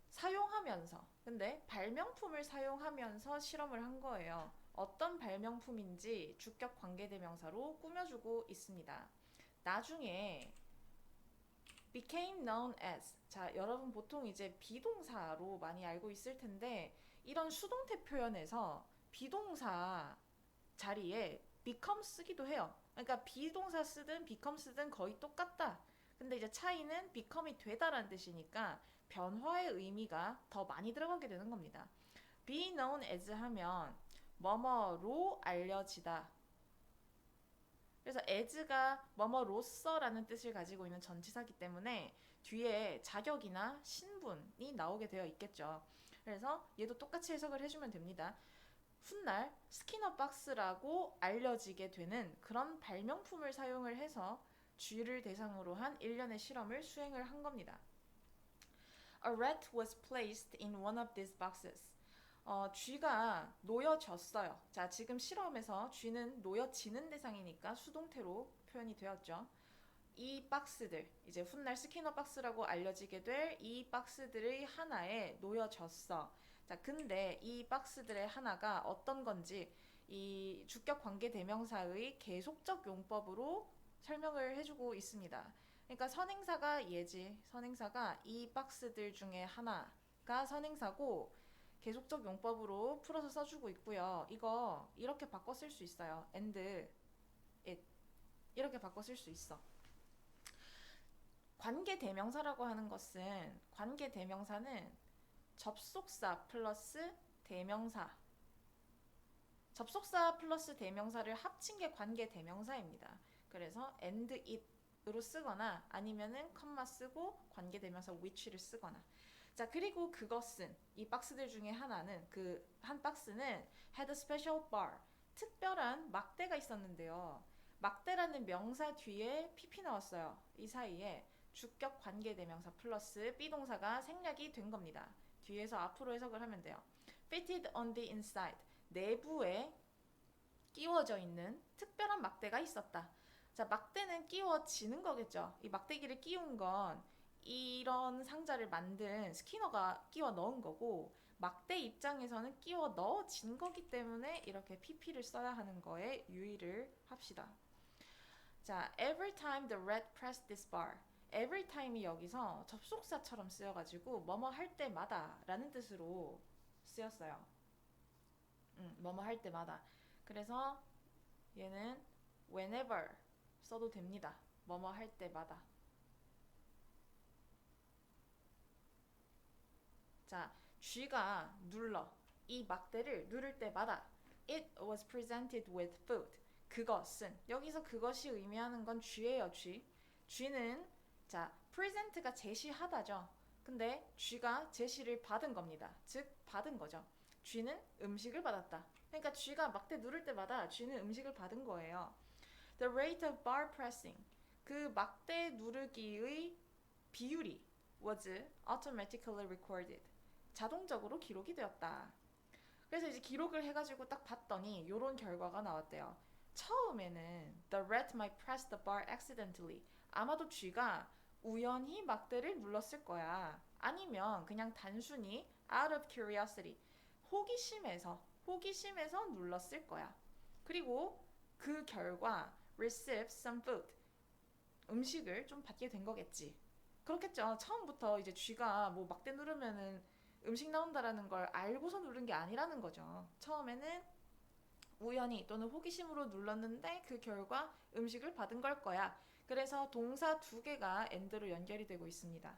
Speaker 1: 사용하면서 근데 발명품을 사용하면서 실험을 한 거예요. 어떤 발명품인지 주격 관계대명사로 꾸며주고 있습니다. 나중에 became known as 자 여러분 보통 이제 비동사로 많이 알고 있을 텐데 이런 수동태 표현에서 비동사 자리에 become 쓰기도 해요. 그러니까 비동사 쓰든 become 쓰든 거의 똑같다. 근데 이제 차이는 become이 되다라는 뜻이니까 변화의 의미가 더 많이 들어가게 되는 겁니다. be known as 하면 뭐뭐로 알려지다. 그래서 as가 뭐뭐로서라는 뜻을 가지고 있는 전치사기 때문에 뒤에 자격이나 신분이 나오게 되어 있겠죠. 그래서 얘도 똑같이 해석을 해주면 됩니다. 훗날 스키너 박스라고 알려지게 되는 그런 발명품을 사용을 해서 쥐를 대상으로 한 일련의 실험을 수행을 한 겁니다. A rat was placed in one of these boxes. 쥐가 놓여졌어요. 자, 지금 실험에서 쥐는 놓여지는 대상이니까 수동태로 표현이 되었죠. 이 박스들, 이제 훗날 스키너 박스라고 알려지게 될 이 박스들의 하나에 놓여졌어. 자, 근데 이 박스들의 하나가 어떤 건지 이 주격 관계 대명사의 계속적 용법으로 설명을 해주고 있습니다. 그러니까 선행사가 얘지. 선행사가 이 박스들 중에 하나가 선행사고 계속적 용법으로 풀어서 써주고 있고요. 이거 이렇게 바꿔 쓸 수 있어요. and, it 이렇게 바꿔 쓸 수 있어. 관계 대명사라고 하는 것은 관계 대명사는 접속사 플러스 대명사 접속사 플러스 대명사를 합친 게 관계 대명사입니다. 그래서 and it으로 쓰거나 아니면은 컴마 쓰고 관계 대명사 which를 쓰거나 자 그리고 그것은 이 박스들 중에 하나는 그 한 박스는 had a special bar 특별한 막대가 있었는데요. 막대라는 명사 뒤에 pp 나왔어요. 이 사이에 주격 관계 대명사 플러스 비동사가 생략이 된 겁니다. 뒤에서 앞으로 해석을 하면 돼요. fitted on the inside 내부에 끼워져 있는 특별한 막대가 있었다. 자, 막대는 끼워지는 거겠죠. 이 막대기를 끼운 건 이런 상자를 만든 스키너가 끼워 넣은 거고 막대 입장에서는 끼워 넣어진 거기 때문에 이렇게 pp를 써야 하는 거에 유의를 합시다. 자, every time the rat pressed this bar every time이 여기서 접속사처럼 쓰여가지고 뭐뭐 할 때마다 라는 뜻으로 쓰였어요. 뭐뭐 할 때마다. 그래서 얘는 whenever 써도 됩니다. 뭐뭐 할 때마다. 자, 쥐가 눌러. 이 막대를 누를 때마다 it was presented with food. 그것은 여기서 그것이 의미하는 건 쥐예요, 쥐. 쥐는 자, present가 제시하다죠. 근데 쥐가 제시를 받은 겁니다. 즉 받은 거죠. 쥐는 음식을 받았다. 그러니까 쥐가 막대 누를 때마다 쥐는 음식을 받은 거예요. The rate of bar pressing 그 막대 누르기의 비율이 was automatically recorded 자동적으로 기록이 되었다. 그래서 이제 기록을 해가지고 딱 봤더니 요런 결과가 나왔대요. 처음에는 the rat might press the bar accidentally 아마도 쥐가 우연히 막대를 눌렀을 거야. 아니면 그냥 단순히 out of curiosity 호기심에서 눌렀을 거야. 그리고 그 결과 receive some food 음식을 좀 받게 된 거겠지. 그렇겠죠. 처음부터 이제 쥐가 뭐 막대 누르면은 음식 나온다라는 걸 알고서 누른 게 아니라는 거죠. 처음에는 우연히 또는 호기심으로 눌렀는데 그 결과 음식을 받은 걸 거야. 그래서 동사 두 개가 and로 연결이 되고 있습니다.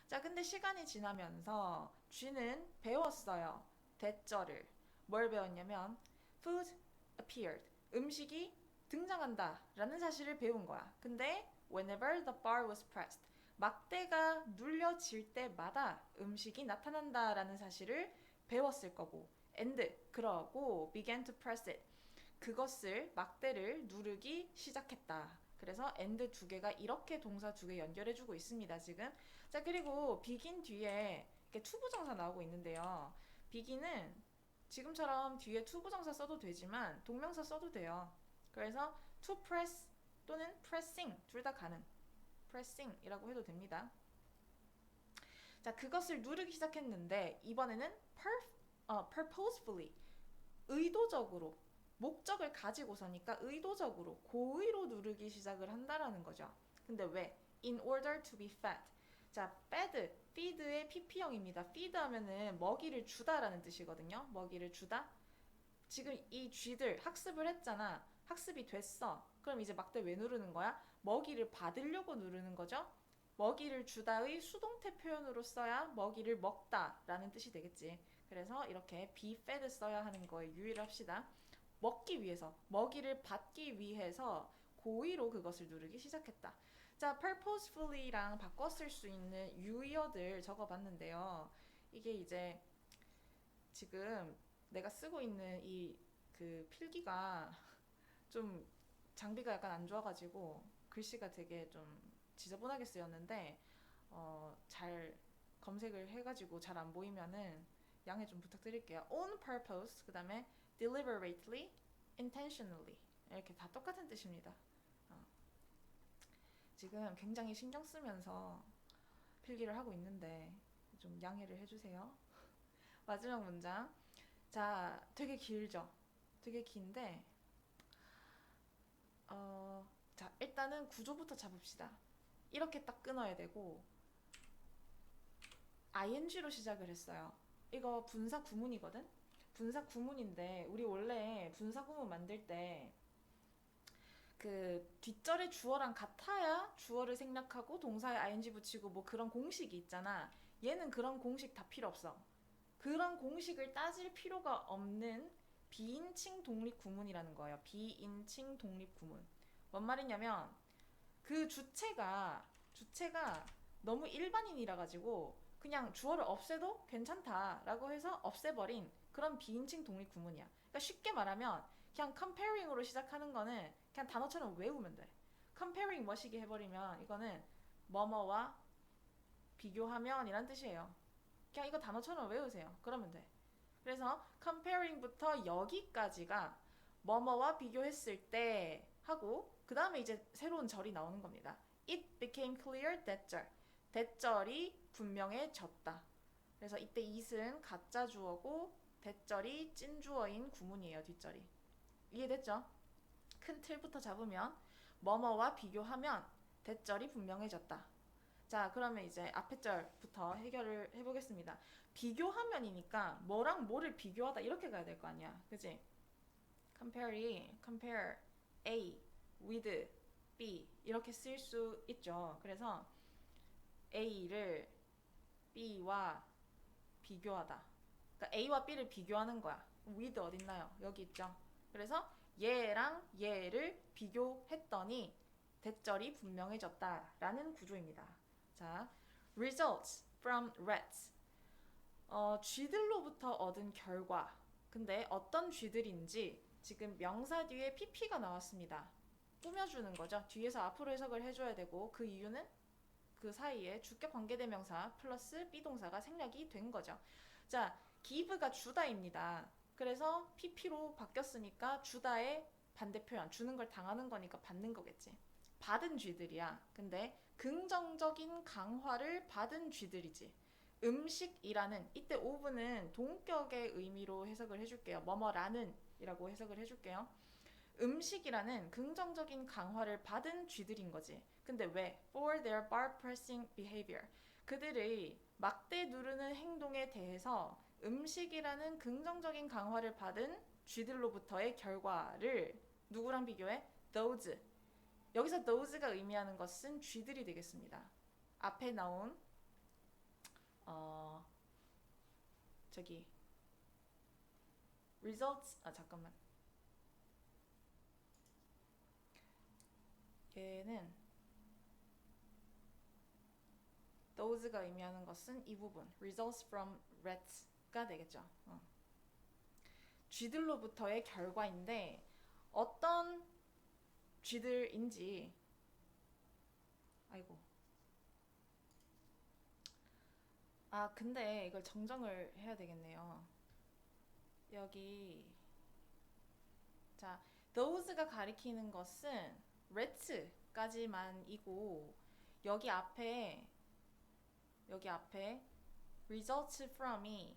Speaker 1: 자, 근데 시간이 지나면서 쥐는 배웠어요. 대절을. 뭘 배웠냐면 food appeared. 음식이 등장한다 라는 사실을 배운 거야. 근데 whenever the bar was pressed. 막대가 눌려질 때마다 음식이 나타난다 라는 사실을 배웠을 거고 and 그러고 began to press it. 그것을 막대를 누르기 시작했다. 그래서 and 두 개가 이렇게 동사 두 개 연결해주고 있습니다. 지금. 자 그리고 begin 뒤에 이렇게 투부정사 나오고 있는데요. begin은 지금처럼 뒤에 투부정사 써도 되지만 동명사 써도 돼요. 그래서 to press 또는 pressing 둘 다 가능. pressing이라고 해도 됩니다. 자 그것을 누르기 시작했는데 이번에는 purposefully 의도적으로 목적을 가지고서니까 의도적으로 고의로 누르기 시작을 한다라는 거죠. 근데 왜? In order to be fed. 자, feed의 pp형입니다. feed 하면은 먹이를 주다라는 뜻이거든요. 먹이를 주다. 지금 이 쥐들 학습을 했잖아. 학습이 됐어. 그럼 이제 막대 왜 누르는 거야? 먹이를 받으려고 누르는 거죠. 먹이를 주다의 수동태 표현으로 써야 먹이를 먹다라는 뜻이 되겠지. 그래서 이렇게 be fed 써야 하는 거에 유의를 합시다. 먹기 위해서, 먹이를 받기 위해서 고의로 그것을 누르기 시작했다. 자, purposefully랑 바꿔 쓸 수 있는 유의어들 적어봤는데요. 이게 이제 지금 내가 쓰고 있는 이 그 필기가 좀 장비가 약간 안 좋아가지고 글씨가 되게 좀 지저분하게 쓰였는데 잘 검색을 해가지고 잘 안 보이면은 양해 좀 부탁드릴게요. On purpose, 그 다음에 deliberately, intentionally 이렇게 다 똑같은 뜻입니다. 지금 굉장히 신경 쓰면서 필기를 하고 있는데 좀 양해를 해주세요. 마지막 문장. 자, 되게 길죠? 되게 긴데 자, 일단은 구조부터 잡읍시다. 이렇게 딱 끊어야 되고 ing로 시작을 했어요. 이거 분사 구문이거든? 분사 구문인데 우리 원래 분사 구문 만들 때 그 뒷절의 주어랑 같아야 주어를 생략하고 동사에 ing 붙이고 뭐 그런 공식이 있잖아. 얘는 그런 공식 다 필요 없어. 그런 공식을 따질 필요가 없는 비인칭 독립 구문이라는 거예요. 비인칭 독립 구문. 뭔 말이냐면 그 주체가 너무 일반인이라 가지고 그냥 주어를 없애도 괜찮다라고 해서 없애버린 그런 비인칭 독립 구문이야. 그러니까 쉽게 말하면 그냥 comparing으로 시작하는 거는 그냥 단어처럼 외우면 돼. comparing 뭐시기 해버리면 이거는 뭐뭐와 비교하면 이란 뜻이에요. 그냥 이거 단어처럼 외우세요. 그러면 돼. 그래서 comparing부터 여기까지가 뭐뭐와 비교했을 때 하고 그 다음에 이제 새로운 절이 나오는 겁니다. It became clear that 절. 대절이 분명해졌다. 그래서 이때 it은 가짜 주어고 대절이 찐 주어인 구문이에요. 뒷절이. 이해됐죠? 큰 틀부터 잡으면 뭐뭐와 비교하면 대절이 분명해졌다. 자, 그러면 이제 앞에 절부터 해결을 해보겠습니다. 비교하면이니까 뭐랑 뭐를 비교하다 이렇게 가야 될 거 아니야. 그치? compare A with B 이렇게 쓸 수 있죠. 그래서 A를 B와 비교하다. 그러니까 A와 B를 비교하는 거야. with 어딨나요? 여기 있죠. 그래서 얘랑 얘를 비교했더니 대절이 분명해졌다라는 구조입니다. 자, results from rats. 쥐들로부터 얻은 결과. 근데 어떤 쥐들인지 지금 명사 뒤에 pp가 나왔습니다. 꾸며주는 거죠. 뒤에서 앞으로 해석을 해줘야 되고 그 이유는 그 사이에 주격 관계대명사 플러스 비동사가 생략이 된 거죠. 자, give가 주다입니다. 그래서 pp로 바뀌었으니까 주다의 반대 표현, 주는 걸 당하는 거니까 받는 거겠지. 받은 쥐들이야. 근데 긍정적인 강화를 받은 쥐들이지. 음식이라는 이때 오브는 동격의 의미로 해석을 해줄게요. 뭐뭐라는 이라고 해석을 해줄게요. 음식이라는 긍정적인 강화를 받은 쥐들인 거지. 근데 왜? For their bar pressing behavior. 그들의 막대 누르는 행동에 대해서 음식이라는 긍정적인 강화를 받은 쥐들로부터의 결과를 누구랑 비교해? Those. 여기서 those가 의미하는 것은 쥐들이 되겠습니다. 앞에 나온 저기 results 잠깐만. 얘는 those가 의미하는 것은 이 부분 results from rats가 되겠죠. 쥐들로부터의 결과인데 어떤 쥐들인지 아이고 근데 이걸 정정을 해야 되겠네요. 여기 자 those가 가리키는 것은 rats까지만이고 여기 앞에 results from이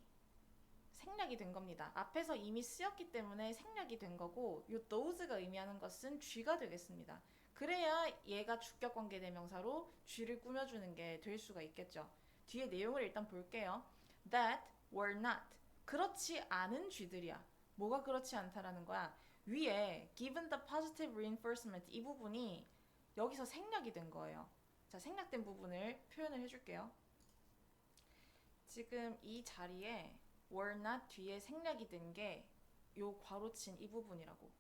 Speaker 1: 생략이 된 겁니다. 앞에서 이미 쓰였기 때문에 생략이 된 거고 이 those가 의미하는 것은 쥐가 되겠습니다. 그래야 얘가 주격관계대명사로 쥐를 꾸며주는 게 될 수가 있겠죠. 뒤에 내용을 일단 볼게요. That were not. 그렇지 않은 쥐들이야. 뭐가 그렇지 않다라는 거야? 위에 given the positive reinforcement 이 부분이 여기서 생략이 된 거예요. 자, 생략된 부분을 표현을 해줄게요. 지금 이 자리에 were not 뒤에 생략이 된 게 요 괄호친 이 부분이라고.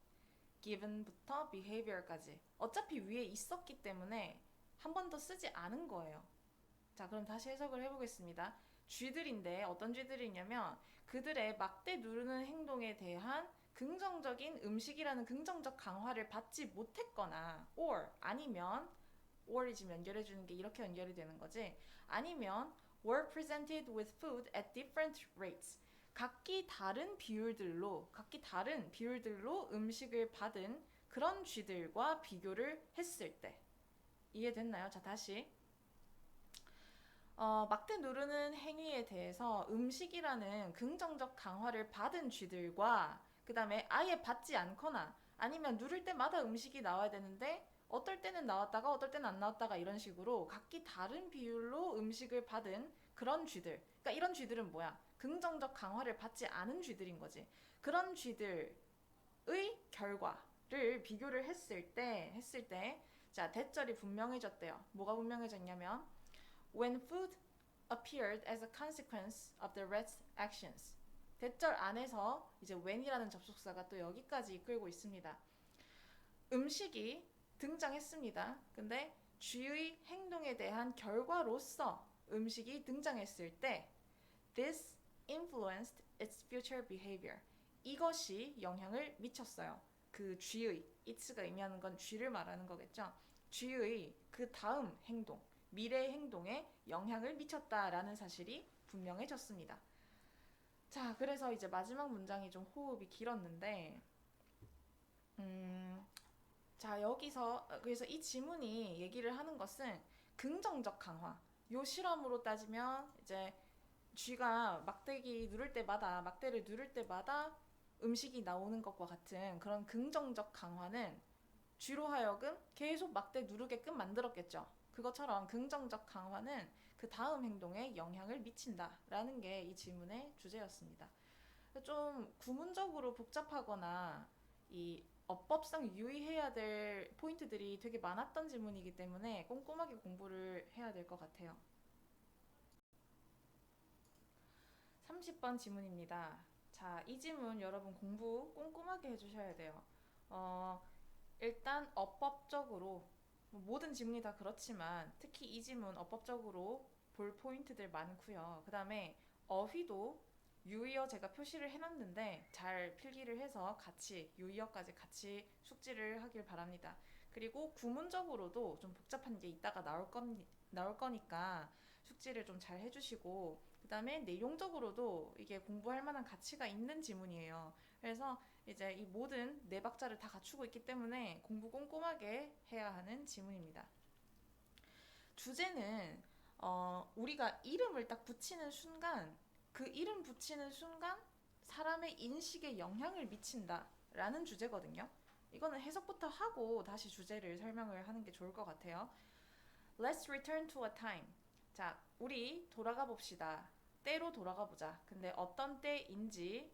Speaker 1: given부터 behavior까지. 어차피 위에 있었기 때문에 한 번 더 쓰지 않은 거예요. 자, 그럼 다시 해석을 해보겠습니다. 쥐들인데 어떤 쥐들이냐면 그들의 막대 누르는 행동에 대한 긍정적인 음식이라는 긍정적 강화를 받지 못했거나 or 아니면 or이 지금 연결해주는 게 이렇게 연결이 되는 거지. 아니면 were presented with food at different rates. 각기 다른 비율들로 음식을 받은 그런 쥐들과 비교를 했을 때. 이해됐나요? 자, 다시. 막대 누르는 행위에 대해서 음식이라는 긍정적 강화를 받은 쥐들과 그 다음에 아예 받지 않거나 아니면 누를 때마다 음식이 나와야 되는데 어떨 때는 나왔다가 어떨 때는 안 나왔다가 이런 식으로 각기 다른 비율로 음식을 받은 그런 쥐들. 그러니까 이런 쥐들은 뭐야? 긍정적 강화를 받지 않은 쥐들인 거지. 그런 쥐들의 결과를 비교를 했을 때 자, 대절이 분명해졌대요. 뭐가 분명해졌냐면 when food appeared as a consequence of the rat's actions. 대절 안에서 이제 when이라는 접속사가 또 여기까지 이끌고 있습니다. 음식이 등장했습니다. 근데 쥐의 행동에 대한 결과로서 음식이 등장했을 때 this influenced its future behavior. 이것이 영향을 미쳤어요. 그 쥐의, it's가 의미하는 건 쥐를 말하는 거겠죠. 쥐의 그 다음 행동, 미래의 행동에 영향을 미쳤다라는 사실이 분명해졌습니다. 자, 그래서 이제 마지막 문장이 좀 호흡이 길었는데, 자, 여기서, 그래서 이 지문이 얘기를 하는 것은 긍정적 강화. 요 실험으로 따지면 이제 쥐가 막대를 누를 때마다 음식이 나오는 것과 같은 그런 긍정적 강화는 쥐로 하여금 계속 막대 누르게끔 만들었겠죠. 그것처럼 긍정적 강화는 그 다음 행동에 영향을 미친다라는 게 이 질문의 주제였습니다. 좀 구문적으로 복잡하거나 이 어법상 유의해야 될 포인트들이 되게 많았던 질문이기 때문에 꼼꼼하게 공부를 해야 될 것 같아요. 30번 지문입니다. 자, 이 지문 여러분 공부 꼼꼼하게 해주셔야 돼요. 일단 어법적으로 모든 지문이 다 그렇지만 특히 이 지문 어법적으로 볼 포인트들 많고요. 그 다음에 어휘도 유의어 제가 표시를 해놨는데 잘 필기를 해서 같이 유의어까지 같이 숙지를 하길 바랍니다. 그리고 구문적으로도 좀 복잡한 게 이따가 나올 거니까 숙지를 좀 잘 해주시고 그 다음에 내용적으로도 이게 공부할 만한 가치가 있는 지문이에요. 그래서 이제 이 모든 네 박자를 다 갖추고 있기 때문에 공부 꼼꼼하게 해야 하는 지문입니다. 주제는 우리가 이름을 딱 붙이는 순간 그 이름 붙이는 순간 사람의 인식에 영향을 미친다라는 주제거든요. 이거는 해석부터 하고 다시 주제를 설명을 하는 게 좋을 것 같아요. Let's return to a time. 자, 우리 돌아가 봅시다. 때로 돌아가 보자. 근데 어떤 때인지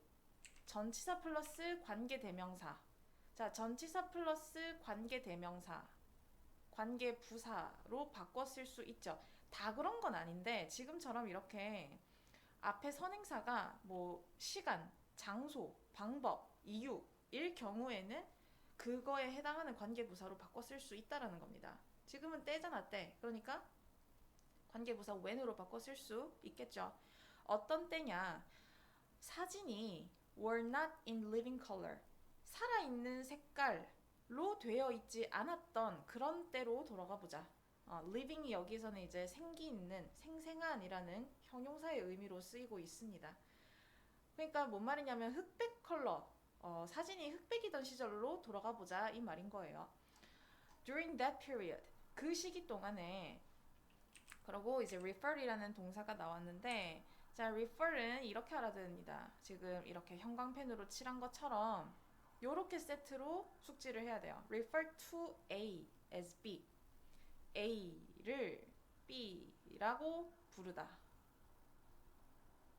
Speaker 1: 전치사 플러스 관계대명사. 자, 전치사 플러스 관계대명사. 관계부사로 바꿔 쓸 수 있죠. 다 그런 건 아닌데 지금처럼 이렇게 앞에 선행사가 뭐 시간, 장소, 방법, 이유일 경우에는 그거에 해당하는 관계부사로 바꿔 쓸 수 있다라는 겁니다. 지금은 때잖아, 때. 그러니까 관계부사 when으로 바꿔 쓸 수 있겠죠. 어떤 때냐? 사진이 were not in living color. 살아있는 색깔로 되어 있지 않았던 그런 때로 돌아가 보자. living이 여기서는 이제 생기 있는, 생생한이라는 형용사의 의미로 쓰이고 있습니다. 그러니까 뭔 말이냐면 흑백 컬러, 사진이 흑백이던 시절로 돌아가 보자 이 말인 거예요. During that period, 그 시기 동안에 그리고 이제 refer이라는 동사가 나왔는데 자, refer은 이렇게 알아야 됩니다. 지금 이렇게 형광펜으로 칠한 것처럼 요렇게 세트로 숙지를 해야 돼요. refer to A as B. A를 B라고 부르다.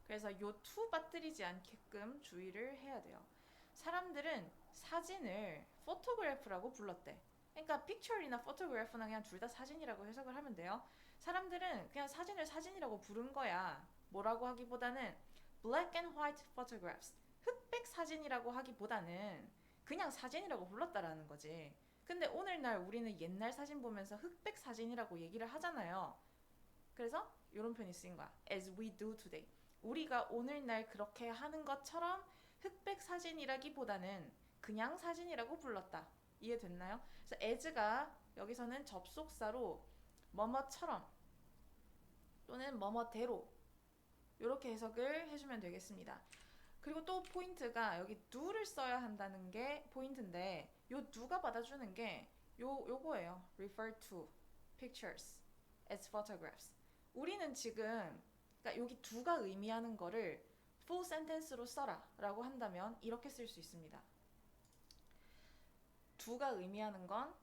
Speaker 1: 그래서 요 to 빠뜨리지 않게끔 주의를 해야 돼요. 사람들은 사진을 photograph라고 불렀대. 그러니까 picture이나 photograph나 그냥 둘 다 사진이라고 해석을 하면 돼요. 사람들은 그냥 사진을 사진이라고 부른 거야. 뭐라고 하기보다는 black and white photographs. 흑백 사진이라고 하기보다는 그냥 사진이라고 불렀다라는 거지. 근데 오늘날 우리는 옛날 사진 보면서 흑백 사진이라고 얘기를 하잖아요. 그래서 이런 표현이 쓰인 거야. As we do today. 우리가 오늘날 그렇게 하는 것처럼 흑백 사진이라기보다는 그냥 사진이라고 불렀다. 이해됐나요? 그래서 as가 여기서는 접속사로 뭐뭐처럼 또는 뭐뭐대로 이렇게 해석을 해주면 되겠습니다. 그리고 또 포인트가 여기 do를 써야 한다는 게 포인트인데 요 do가 받아주는 게 요거예요. refer to pictures as photographs. 우리는 지금 그러니까 여기 do가 의미하는 거를 full sentence로 써라 라고 한다면 이렇게 쓸 수 있습니다. do가 의미하는 건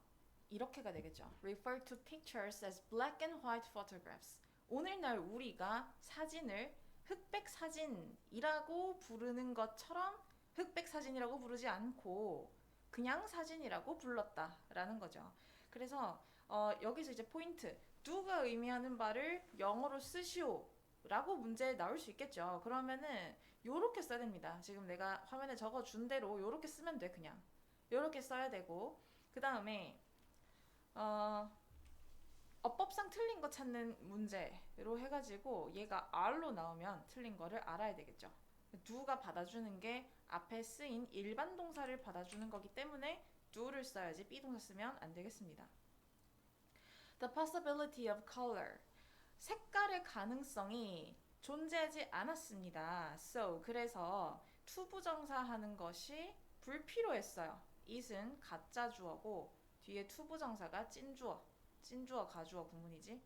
Speaker 1: 이렇게가 되겠죠. refer to pictures as black and white photographs. 오늘날 우리가 사진을 흑백 사진이라고 부르는 것처럼 흑백 사진이라고 부르지 않고 그냥 사진이라고 불렀다라는 거죠. 그래서 여기서 이제 포인트 do가 의미하는 바를 영어로 쓰시오 라고 문제에 나올 수 있겠죠. 그러면은 요렇게 써야 됩니다. 지금 내가 화면에 적어준 대로 요렇게 쓰면 돼. 그냥 요렇게 써야 되고 그 다음에 어법상 틀린 거 찾는 문제로 해가지고 얘가 R로 나오면 틀린 거를 알아야 되겠죠. do가 받아주는 게 앞에 쓰인 일반 동사를 받아주는 거기 때문에 do를 써야지 be 동사 쓰면 안 되겠습니다. The possibility of color. 색깔의 가능성이 존재하지 않았습니다. So, 그래서 투부정사 하는 것이 불필요했어요. it은 가짜 주어고 뒤에 투부정사가 찐주어. 찐주어, 가주어 구문이지.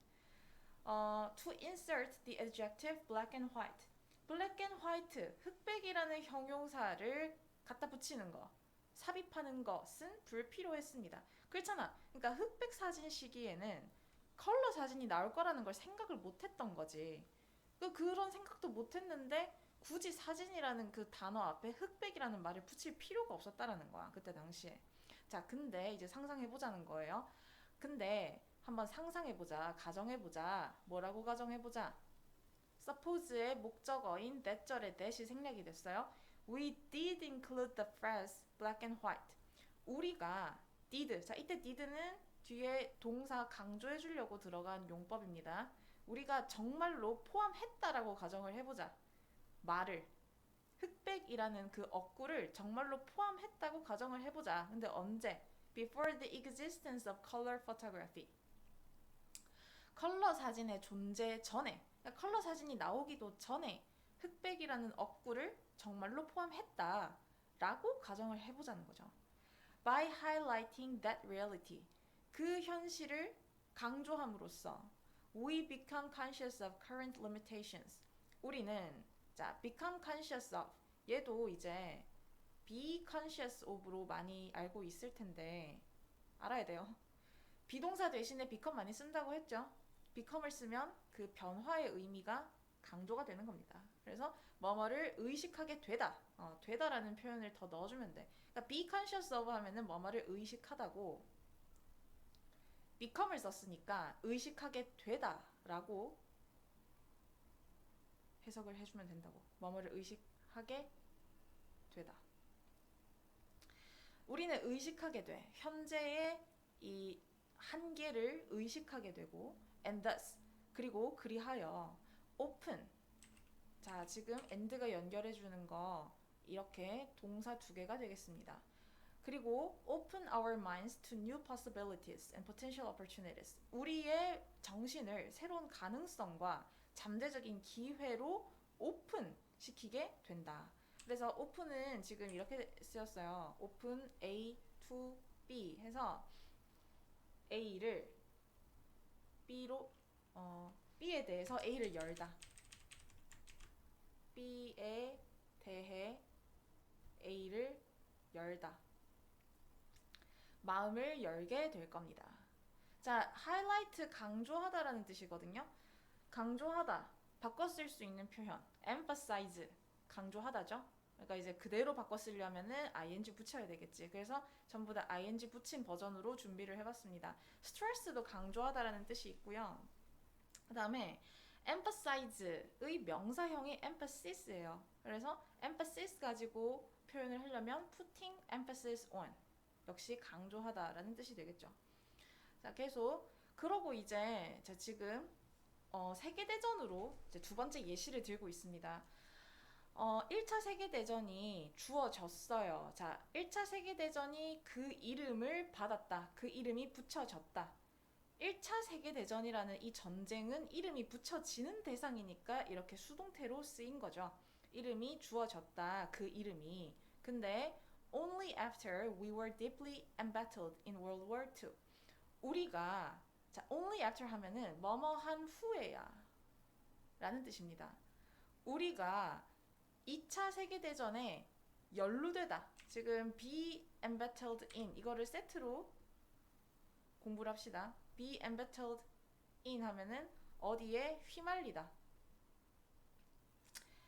Speaker 1: To insert the adjective black and white. black and white, 흑백이라는 형용사를 갖다 붙이는 거. 삽입하는 것은 불필요했습니다. 그렇잖아. 그러니까 흑백 사진 시기에는 컬러 사진이 나올 거라는 걸 생각을 못 했던 거지. 그런 생각도 못 했는데 굳이 사진이라는 그 단어 앞에 흑백이라는 말을 붙일 필요가 없었다라는 거야. 그때 당시에. 자, 근데 이제 상상해보자는 거예요. 근데 한번 상상해보자. 가정해보자. 뭐라고 가정해보자. suppose의 목적어인 that절의 that이 생략이 됐어요. We did include the phrase black and white. 우리가 did. 자, 이때 did는 뒤에 동사 강조해 주려고 들어간 용법입니다. 우리가 정말로 포함했다라고 가정을 해보자. 말을. 흑백이라는 그 어구를 정말로 포함했다고 가정을 해보자. 근데 언제? Before the existence of color photography. 컬러 사진의 존재 전에, 그러니까 컬러 사진이 나오기도 전에 흑백이라는 어구를 정말로 포함했다라고 가정을 해보자는 거죠. By highlighting that reality. 그 현실을 강조함으로써 we become conscious of current limitations. 우리는 자, become conscious of 얘도 이제 be conscious of로 많이 알고 있을 텐데 알아야 돼요. 비동사 대신에 become 많이 쓴다고 했죠. become을 쓰면 그 변화의 의미가 강조가 되는 겁니다. 그래서 뭐뭐를 의식하게 되다, 되다라는 표현을 더 넣어주면 돼. 그러니까 be conscious of 하면은 뭐뭐를 의식하다고 become을 썼으니까 의식하게 되다라고 해석을 해주면 된다고. 뭐뭐를 의식하게 되다. 우리는 의식하게 돼. 현재의 이 한계를 의식하게 되고 and thus 그리고 그리하여 open. 자, 지금 and가 연결해주는 거 이렇게 동사 두 개가 되겠습니다. 그리고 open our minds to new possibilities and potential opportunities. 우리의 정신을 새로운 가능성과 잠재적인 기회로 오픈 시키게 된다. 그래서 open은 지금 이렇게 쓰였어요. open A to B 해서 A를 B로 B에 대해서 A를 열다. B에 대해 A를 열다. 마음을 열게 될 겁니다. 자, highlight 강조하다라는 뜻이거든요. 강조하다 바꿔 쓸 수 있는 표현 emphasize 강조하다죠. 그러니까 이제 그대로 바꿔 쓰려면은 ing 붙여야 되겠지. 그래서 전부 다 ing 붙인 버전으로 준비를 해봤습니다. stress도 강조하다라는 뜻이 있고요. 그 다음에 emphasize의 명사형이 emphasis,예요. 그래서 emphasis 가지고 표현을 하려면 putting emphasis on 역시 강조하다라는 뜻이 되겠죠. 자, 계속 그러고 이제 자, 지금 세계대전으로 이제 두 번째 예시를 들고 있습니다. 1차 세계대전이 주어졌어요. 자, 1차 세계대전이 그 이름을 받았다. 그 이름이 붙여졌다. 1차 세계대전이라는 이 전쟁은 이름이 붙여지는 대상이니까 이렇게 수동태로 쓰인 거죠. 이름이 주어졌다. 그 이름이. 근데 only after we were deeply embattled in World War II. 우리가 자, only after 하면은 뭐뭐한 후에야 라는 뜻입니다. 우리가 2차 세계대전에 연루되다. 지금 be embattled in 이거를 세트로 공부를 합시다. be embattled in 하면은 어디에 휘말리다.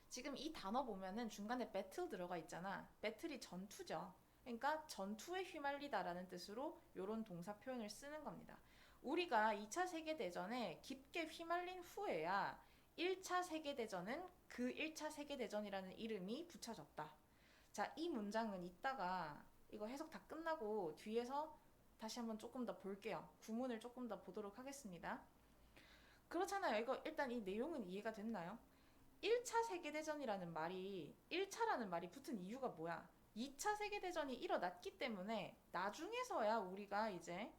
Speaker 1: 지금 이 단어 보면은 중간에 battle 들어가 있잖아. battle이 전투죠. 그러니까 전투에 휘말리다라는 뜻으로 이런 동사 표현을 쓰는 겁니다. 우리가 2차 세계대전에 깊게 휘말린 후에야 1차 세계대전은 그 1차 세계대전이라는 이름이 붙여졌다. 자, 이 문장은 이따가 이거 해석 다 끝나고 뒤에서 다시 한번 조금 더 볼게요. 구문을 조금 더 보도록 하겠습니다. 그렇잖아요. 이거 일단 이 내용은 이해가 됐나요? 1차 세계대전이라는 말이 1차라는 말이 붙은 이유가 뭐야? 2차 세계대전이 일어났기 때문에 나중에서야 우리가 이제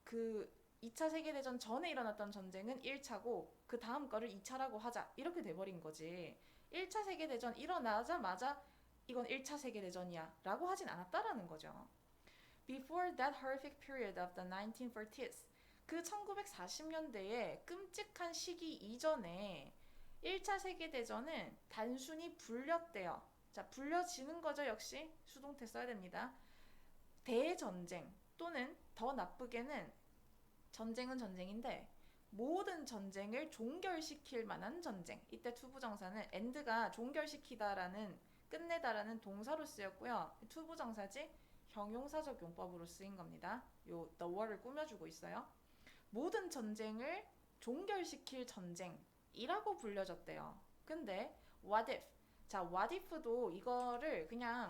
Speaker 1: 그 2차 세계대전 전에 일어났던 전쟁은 1차고 그 다음 거를 2차라고 하자 이렇게 돼버린 거지. 1차 세계대전 일어나자마자 이건 1차 세계대전이야 라고 하진 않았다라는 거죠. Before that horrific period of the 1940s 그 1940년대의 끔찍한 시기 이전에 1차 세계대전은 단순히 불렸대요. 자, 불려지는 거죠. 역시 수동태 써야 됩니다. 대전쟁 또는 더 나쁘게는 전쟁은 전쟁인데 모든 전쟁을 종결시킬 만한 전쟁. 이때 투부정사는 end가 종결시키다라는 끝내다라는 동사로 쓰였고요. 투부정사지 형용사적 용법으로 쓰인 겁니다. 요 the word을 꾸며주고 있어요. 모든 전쟁을 종결시킬 전쟁이라고 불려졌대요. 근데 what if 자, what if도 이거를 그냥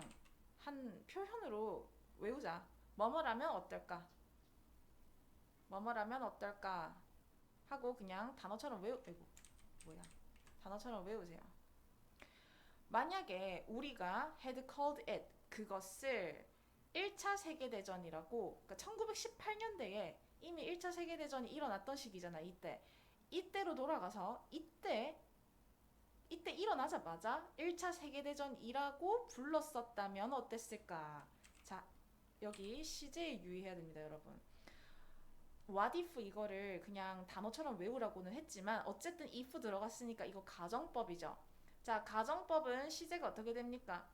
Speaker 1: 한 표현으로 외우자. 뭐뭐라면 어떨까? 뭐뭐라면 어떨까? 하고 그냥 단어처럼 단어처럼 외우세요. 만약에 우리가 had called it 그것을 1차 세계대전이라고 그러니까 1918년대에 이미 1차 세계대전이 일어났던 시기잖아. 이때로 돌아가서 이때 일어나자마자 1차 세계대전이라고 불렀었다면 어땠을까? 자, 여기 시제에 유의해야 됩니다, 여러분. what if 이거를 그냥 단어처럼 외우라고는 했지만 어쨌든 if 들어갔으니까 이거 가정법이죠. 자, 가정법은 시제가 어떻게 됩니까?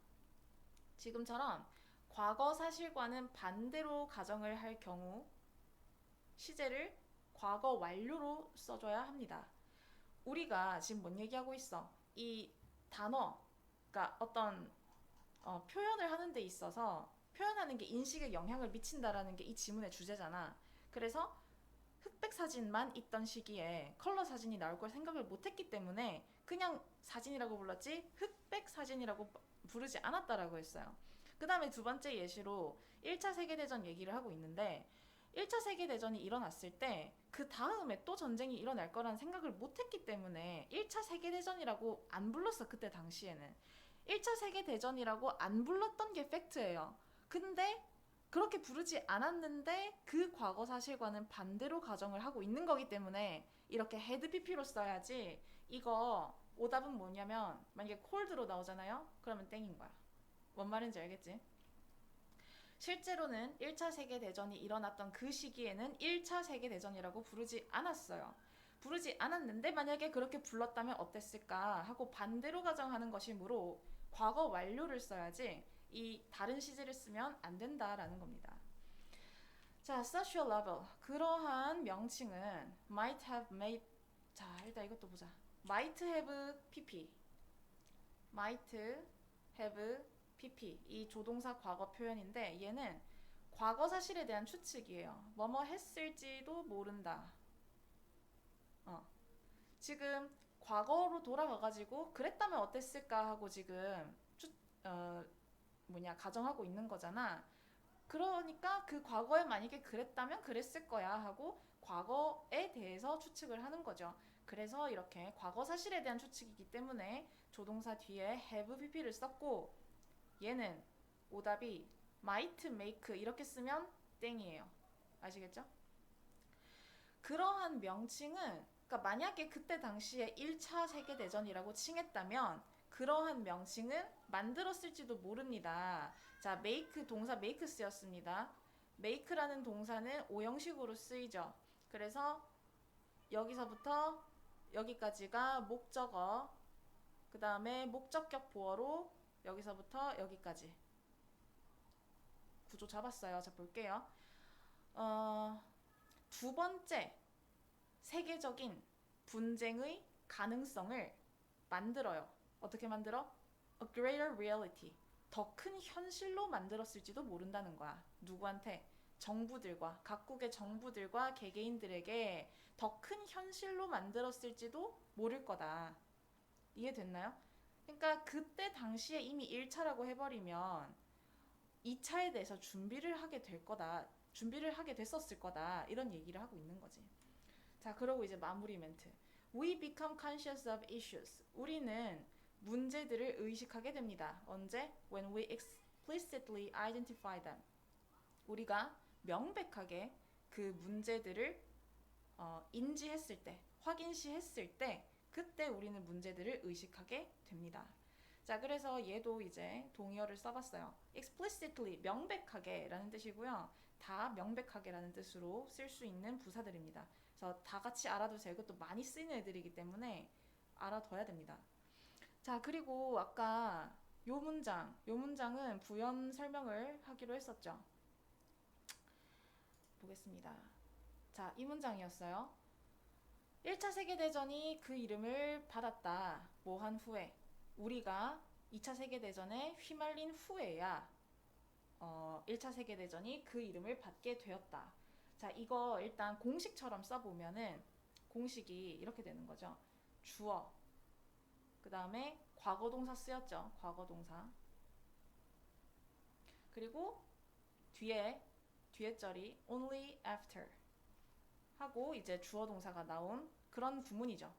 Speaker 1: 지금처럼 과거 사실과는 반대로 가정을 할 경우 시제를 과거 완료로 써줘야 합니다. 우리가 지금 뭔 얘기하고 있어? 이 단어가 어떤 표현을 하는 데 있어서 표현하는 게 인식에 영향을 미친다라는 게 이 지문의 주제잖아. 그래서 흑백 사진만 있던 시기에 컬러 사진이 나올 걸 생각을 못했기 때문에 그냥 사진이라고 불렀지 흑백 사진이라고 부르지 않았다라고 했어요. 그 다음에 두 번째 예시로 1차 세계대전 얘기를 하고 있는데 1차 세계대전이 일어났을 때 그 다음에 또 전쟁이 일어날 거라는 생각을 못했기 때문에 1차 세계대전이라고 안 불렀어. 그때 당시에는 1차 세계대전이라고 안 불렀던 게 팩트예요. 근데 그렇게 부르지 않았는데 그 과거 사실과는 반대로 가정을 하고 있는 거기 때문에 이렇게 had pp로 써야지. 이거 오답은 뭐냐면 만약에 cold로 나오잖아요. 그러면 땡인 거야. 뭔 말인지 알겠지? 실제로는 1차 세계대전이 일어났던 그 시기에는 1차 세계대전이라고 부르지 않았어요. 부르지 않았는데 만약에 그렇게 불렀다면 어땠을까 하고 반대로 가정하는 것이므로 과거 완료를 써야지 이 다른 시제를 쓰면 안 된다라는 겁니다. 자, such a level. 그러한 명칭은 might have made 자, 일단 이것도 보자. might have pp. might have pp. 이 조동사 과거 표현인데 얘는 과거 사실에 대한 추측이에요. 뭐뭐 했을지도 모른다. 지금 과거로 돌아가가지고 그랬다면 어땠을까 하고 지금 가정하고 있는 거잖아. 그러니까 그 과거에 만약에 그랬다면 그랬을 거야 하고 과거에 대해서 추측을 하는 거죠. 그래서 이렇게 과거 사실에 대한 추측이기 때문에 조동사 뒤에 have pp를 썼고 얘는 오답이 might make 이렇게 쓰면 땡이에요. 아시겠죠? 그러한 명칭은 그러니까 만약에 그때 당시에 1차 세계대전이라고 칭했다면 그러한 명칭은 만들었을지도 모릅니다. 자, make 동사 make 쓰였습니다. make라는 동사는 오형식으로 쓰이죠. 그래서 여기서부터 여기까지가 목적어, 그 다음에 목적격 보어로 여기서부터 여기까지 구조 잡았어요. 자, 볼게요. 두 번째 세계적인 분쟁의 가능성을 만들어요. 어떻게 만들어? A greater reality. 더 큰 현실로 만들었을지도 모른다는 거야. 누구한테? 정부들과 각국의 정부들과 개개인들에게 더 큰 현실로 만들었을지도 모를 거다. 이해됐나요? 그러니까 그때 당시에 이미 1차라고 해버리면 2차에 대해서 준비를 하게 될 거다. 준비를 하게 됐었을 거다. 이런 얘기를 하고 있는 거지. 자, 그러고 이제 마무리 멘트. We become conscious of issues. 우리는 문제들을 의식하게 됩니다. 언제? When we explicitly identify them. 우리가 명백하게 그 문제들을 인지했을 때, 확인시했을 때, 그때 우리는 문제들을 의식하게 됩니다. 자, 그래서 얘도 이제 동의어를 써봤어요. explicitly, 명백하게 라는 뜻이고요. 다 명백하게 라는 뜻으로 쓸 수 있는 부사들입니다. 그래서 다 같이 알아두세요. 이것도 많이 쓰이는 애들이기 때문에 알아둬야 됩니다. 자, 그리고 아까 요 문장은 부연 설명을 하기로 했었죠. 보겠습니다. 자, 이 문장이었어요. 1차 세계대전이 그 이름을 받았다. 뭐 한 후에. 우리가 2차 세계대전에 휘말린 후에야 1차 세계대전이 그 이름을 받게 되었다. 자, 이거 일단 공식처럼 써보면은 공식이 이렇게 되는 거죠. 주어, 그 다음에 과거동사 쓰였죠. 과거동사. 그리고 뒤에 절이 only after 하고 이제 주어 동사가 나온 그런 구문이죠.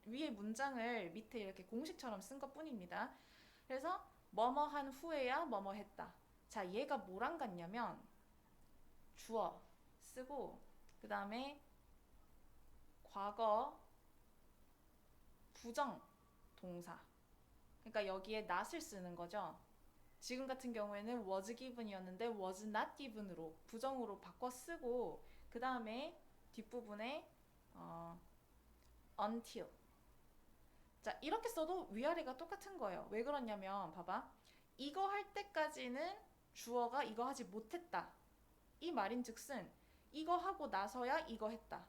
Speaker 1: 위에 문장을 밑에 이렇게 공식처럼 쓴 것 뿐입니다. 그래서 뭐뭐한 후에야 뭐뭐 했다. 자, 얘가 뭐랑 같냐면 주어 쓰고 그 다음에 과거 부정 동사. 그러니까 여기에 not을 쓰는 거죠. 지금 같은 경우에는 was given이었는데 was not given으로 부정으로 바꿔 쓰고 그 다음에 뒷부분에 until. 자, 이렇게 써도 위아래가 똑같은 거예요. 왜 그러냐면 봐봐. 이거 할 때까지는 주어가 이거 하지 못했다. 이 말인 즉슨 이거 하고 나서야 이거 했다.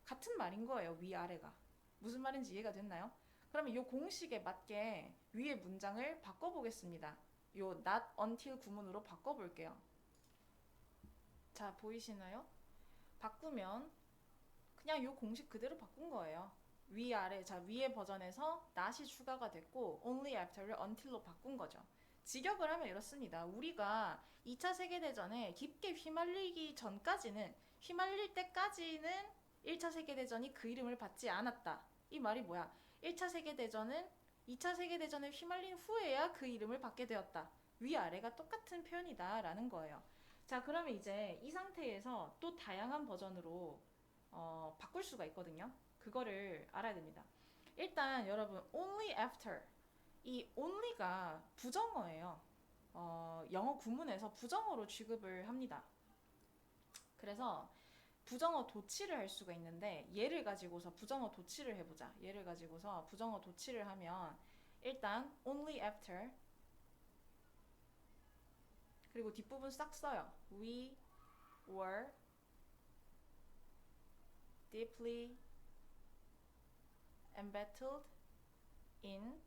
Speaker 1: 같은 말인 거예요. 위아래가. 무슨 말인지 이해가 됐나요? 그러면 이 공식에 맞게 위에 문장을 바꿔보겠습니다. 요 not until 구문으로 바꿔볼게요. 자, 보이시나요? 바꾸면 그냥 요 공식 그대로 바꾼 거예요. 위아래. 자, 위에 버전에서 not이 추가가 됐고 only after를 until로 바꾼 거죠. 직역을 하면 이렇습니다. 우리가 2차 세계대전에 깊게 휘말릴 때까지는 1차 세계대전이 그 이름을 받지 않았다. 이 말이 뭐야? 1차 세계대전은 2차 세계대전에 휘말린 후에야 그 이름을 받게 되었다. 위아래가 똑같은 표현이다 라는 거예요. 자, 그러면 이제 이 상태에서 또 다양한 버전으로 바꿀 수가 있거든요. 그거를 알아야 됩니다. 일단 여러분 only after 이 only가 부정어예요. 영어 구문에서 부정어로 취급을 합니다. 그래서 부정어 도치를 할 수가 있는데 얘를 가지고서 부정어 도치를 해보자. 얘를 가지고서 부정어 도치를 하면 일단 only after 그리고 뒷부분 싹 써요. We were deeply embattled in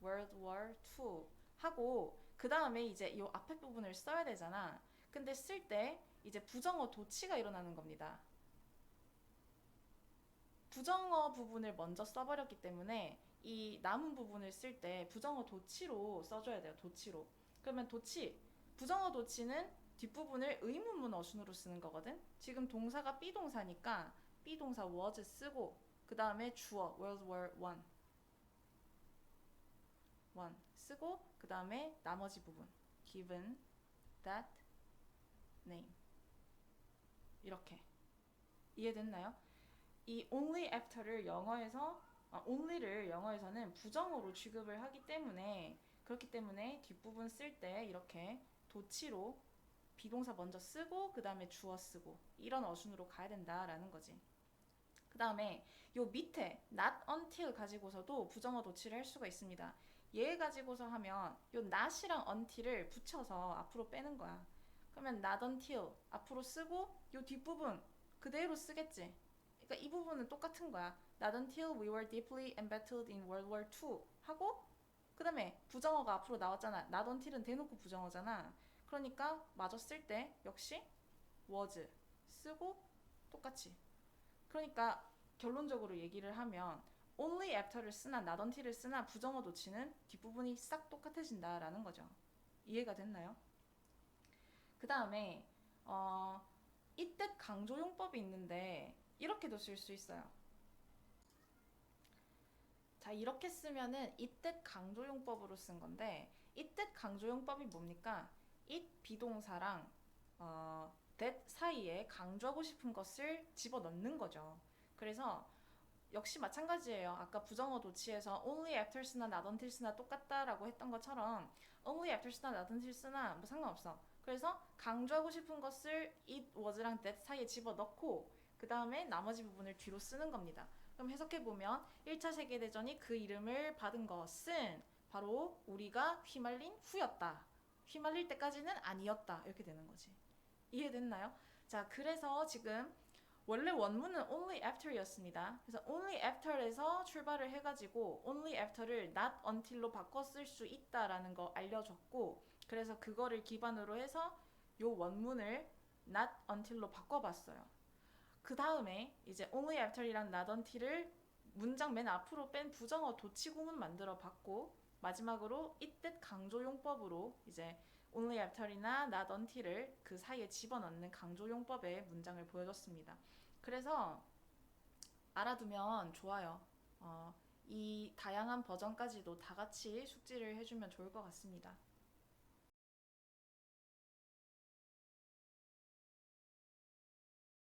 Speaker 1: World War II 하고 그 다음에 이제 이 앞에 부분을 써야 되잖아. 근데 쓸 때 이제 부정어 도치가 일어나는 겁니다. 부정어 부분을 먼저 써버렸기 때문에 이 남은 부분을 쓸 때 부정어 도치로 써줘야 돼요. 도치로. 그러면 도치, 부정어 도치는 뒷부분을 의문문 어순으로 쓰는 거거든. 지금 동사가 비동사니까 비동사 was 쓰고 그 다음에 주어 World War One 쓰고 그 다음에 나머지 부분 given that name 이렇게 이해됐나요? 이 only after를 only를 영어에서는 부정어로 취급을 하기 때문에 그렇기 때문에 뒷부분 쓸 때 이렇게 도치로 비동사 먼저 쓰고 그 다음에 주어 쓰고 이런 어순으로 가야 된다라는 거지. 그 다음에 요 밑에 not until 가지고서도 부정어 도치를 할 수가 있습니다. 얘 가지고서 하면 요 not이랑 until을 붙여서 앞으로 빼는 거야. 그러면 not until 앞으로 쓰고 요 뒷부분 그대로 쓰겠지. 그러니까 이 부분은 똑같은 거야. Not until we were deeply embattled in World War II 하고 그 다음에 부정어가 앞으로 나왔잖아. Not until은 대놓고 부정어잖아. 그러니까 마저 쓸 때 역시 was 쓰고 똑같이. 그러니까 결론적으로 얘기를 하면 only after를 쓰나 not until을 쓰나 부정어 도치는 뒷부분이 싹 똑같아진다라는 거죠. 이해가 됐나요? 그 다음에 이때 강조용법이 있는데 이렇게도 쓸 수 있어요. 자, 이렇게 쓰면은 이때 강조용법으로 쓴 건데 이때 강조용법이 뭡니까? it 비동사랑 that 사이에 강조하고 싶은 것을 집어넣는 거죠. 그래서 역시 마찬가지예요. 아까 부정어 도치에서 only after 쓰나 not until 쓰나 똑같다라고 했던 것처럼 only after 쓰나 not until 쓰나 뭐 상관없어. 그래서 강조하고 싶은 것을 it was랑 that 사이에 집어넣고 그 다음에 나머지 부분을 뒤로 쓰는 겁니다. 그럼 해석해보면 1차 세계대전이 그 이름을 받은 것은 바로 우리가 휘말린 후였다. 휘말릴 때까지는 아니었다. 이렇게 되는 거지. 이해됐나요? 자, 그래서 지금 원래 원문은 only after였습니다. 그래서 only after에서 출발을 해가지고 only after를 not until로 바꿔 쓸 수 있다라는 거 알려줬고 그래서 그거를 기반으로 해서 요 원문을 not until로 바꿔봤어요. 그 다음에 이제 only after이랑 not until을 문장 맨 앞으로 뺀 부정어 도치구문 만들어 봤고 마지막으로 이때 강조용법으로 이제 only after이나 not until을 그 사이에 집어넣는 강조용법의 문장을 보여줬습니다. 그래서 알아두면 좋아요. 이 다양한 버전까지도 다 같이 숙지를 해주면 좋을 것 같습니다.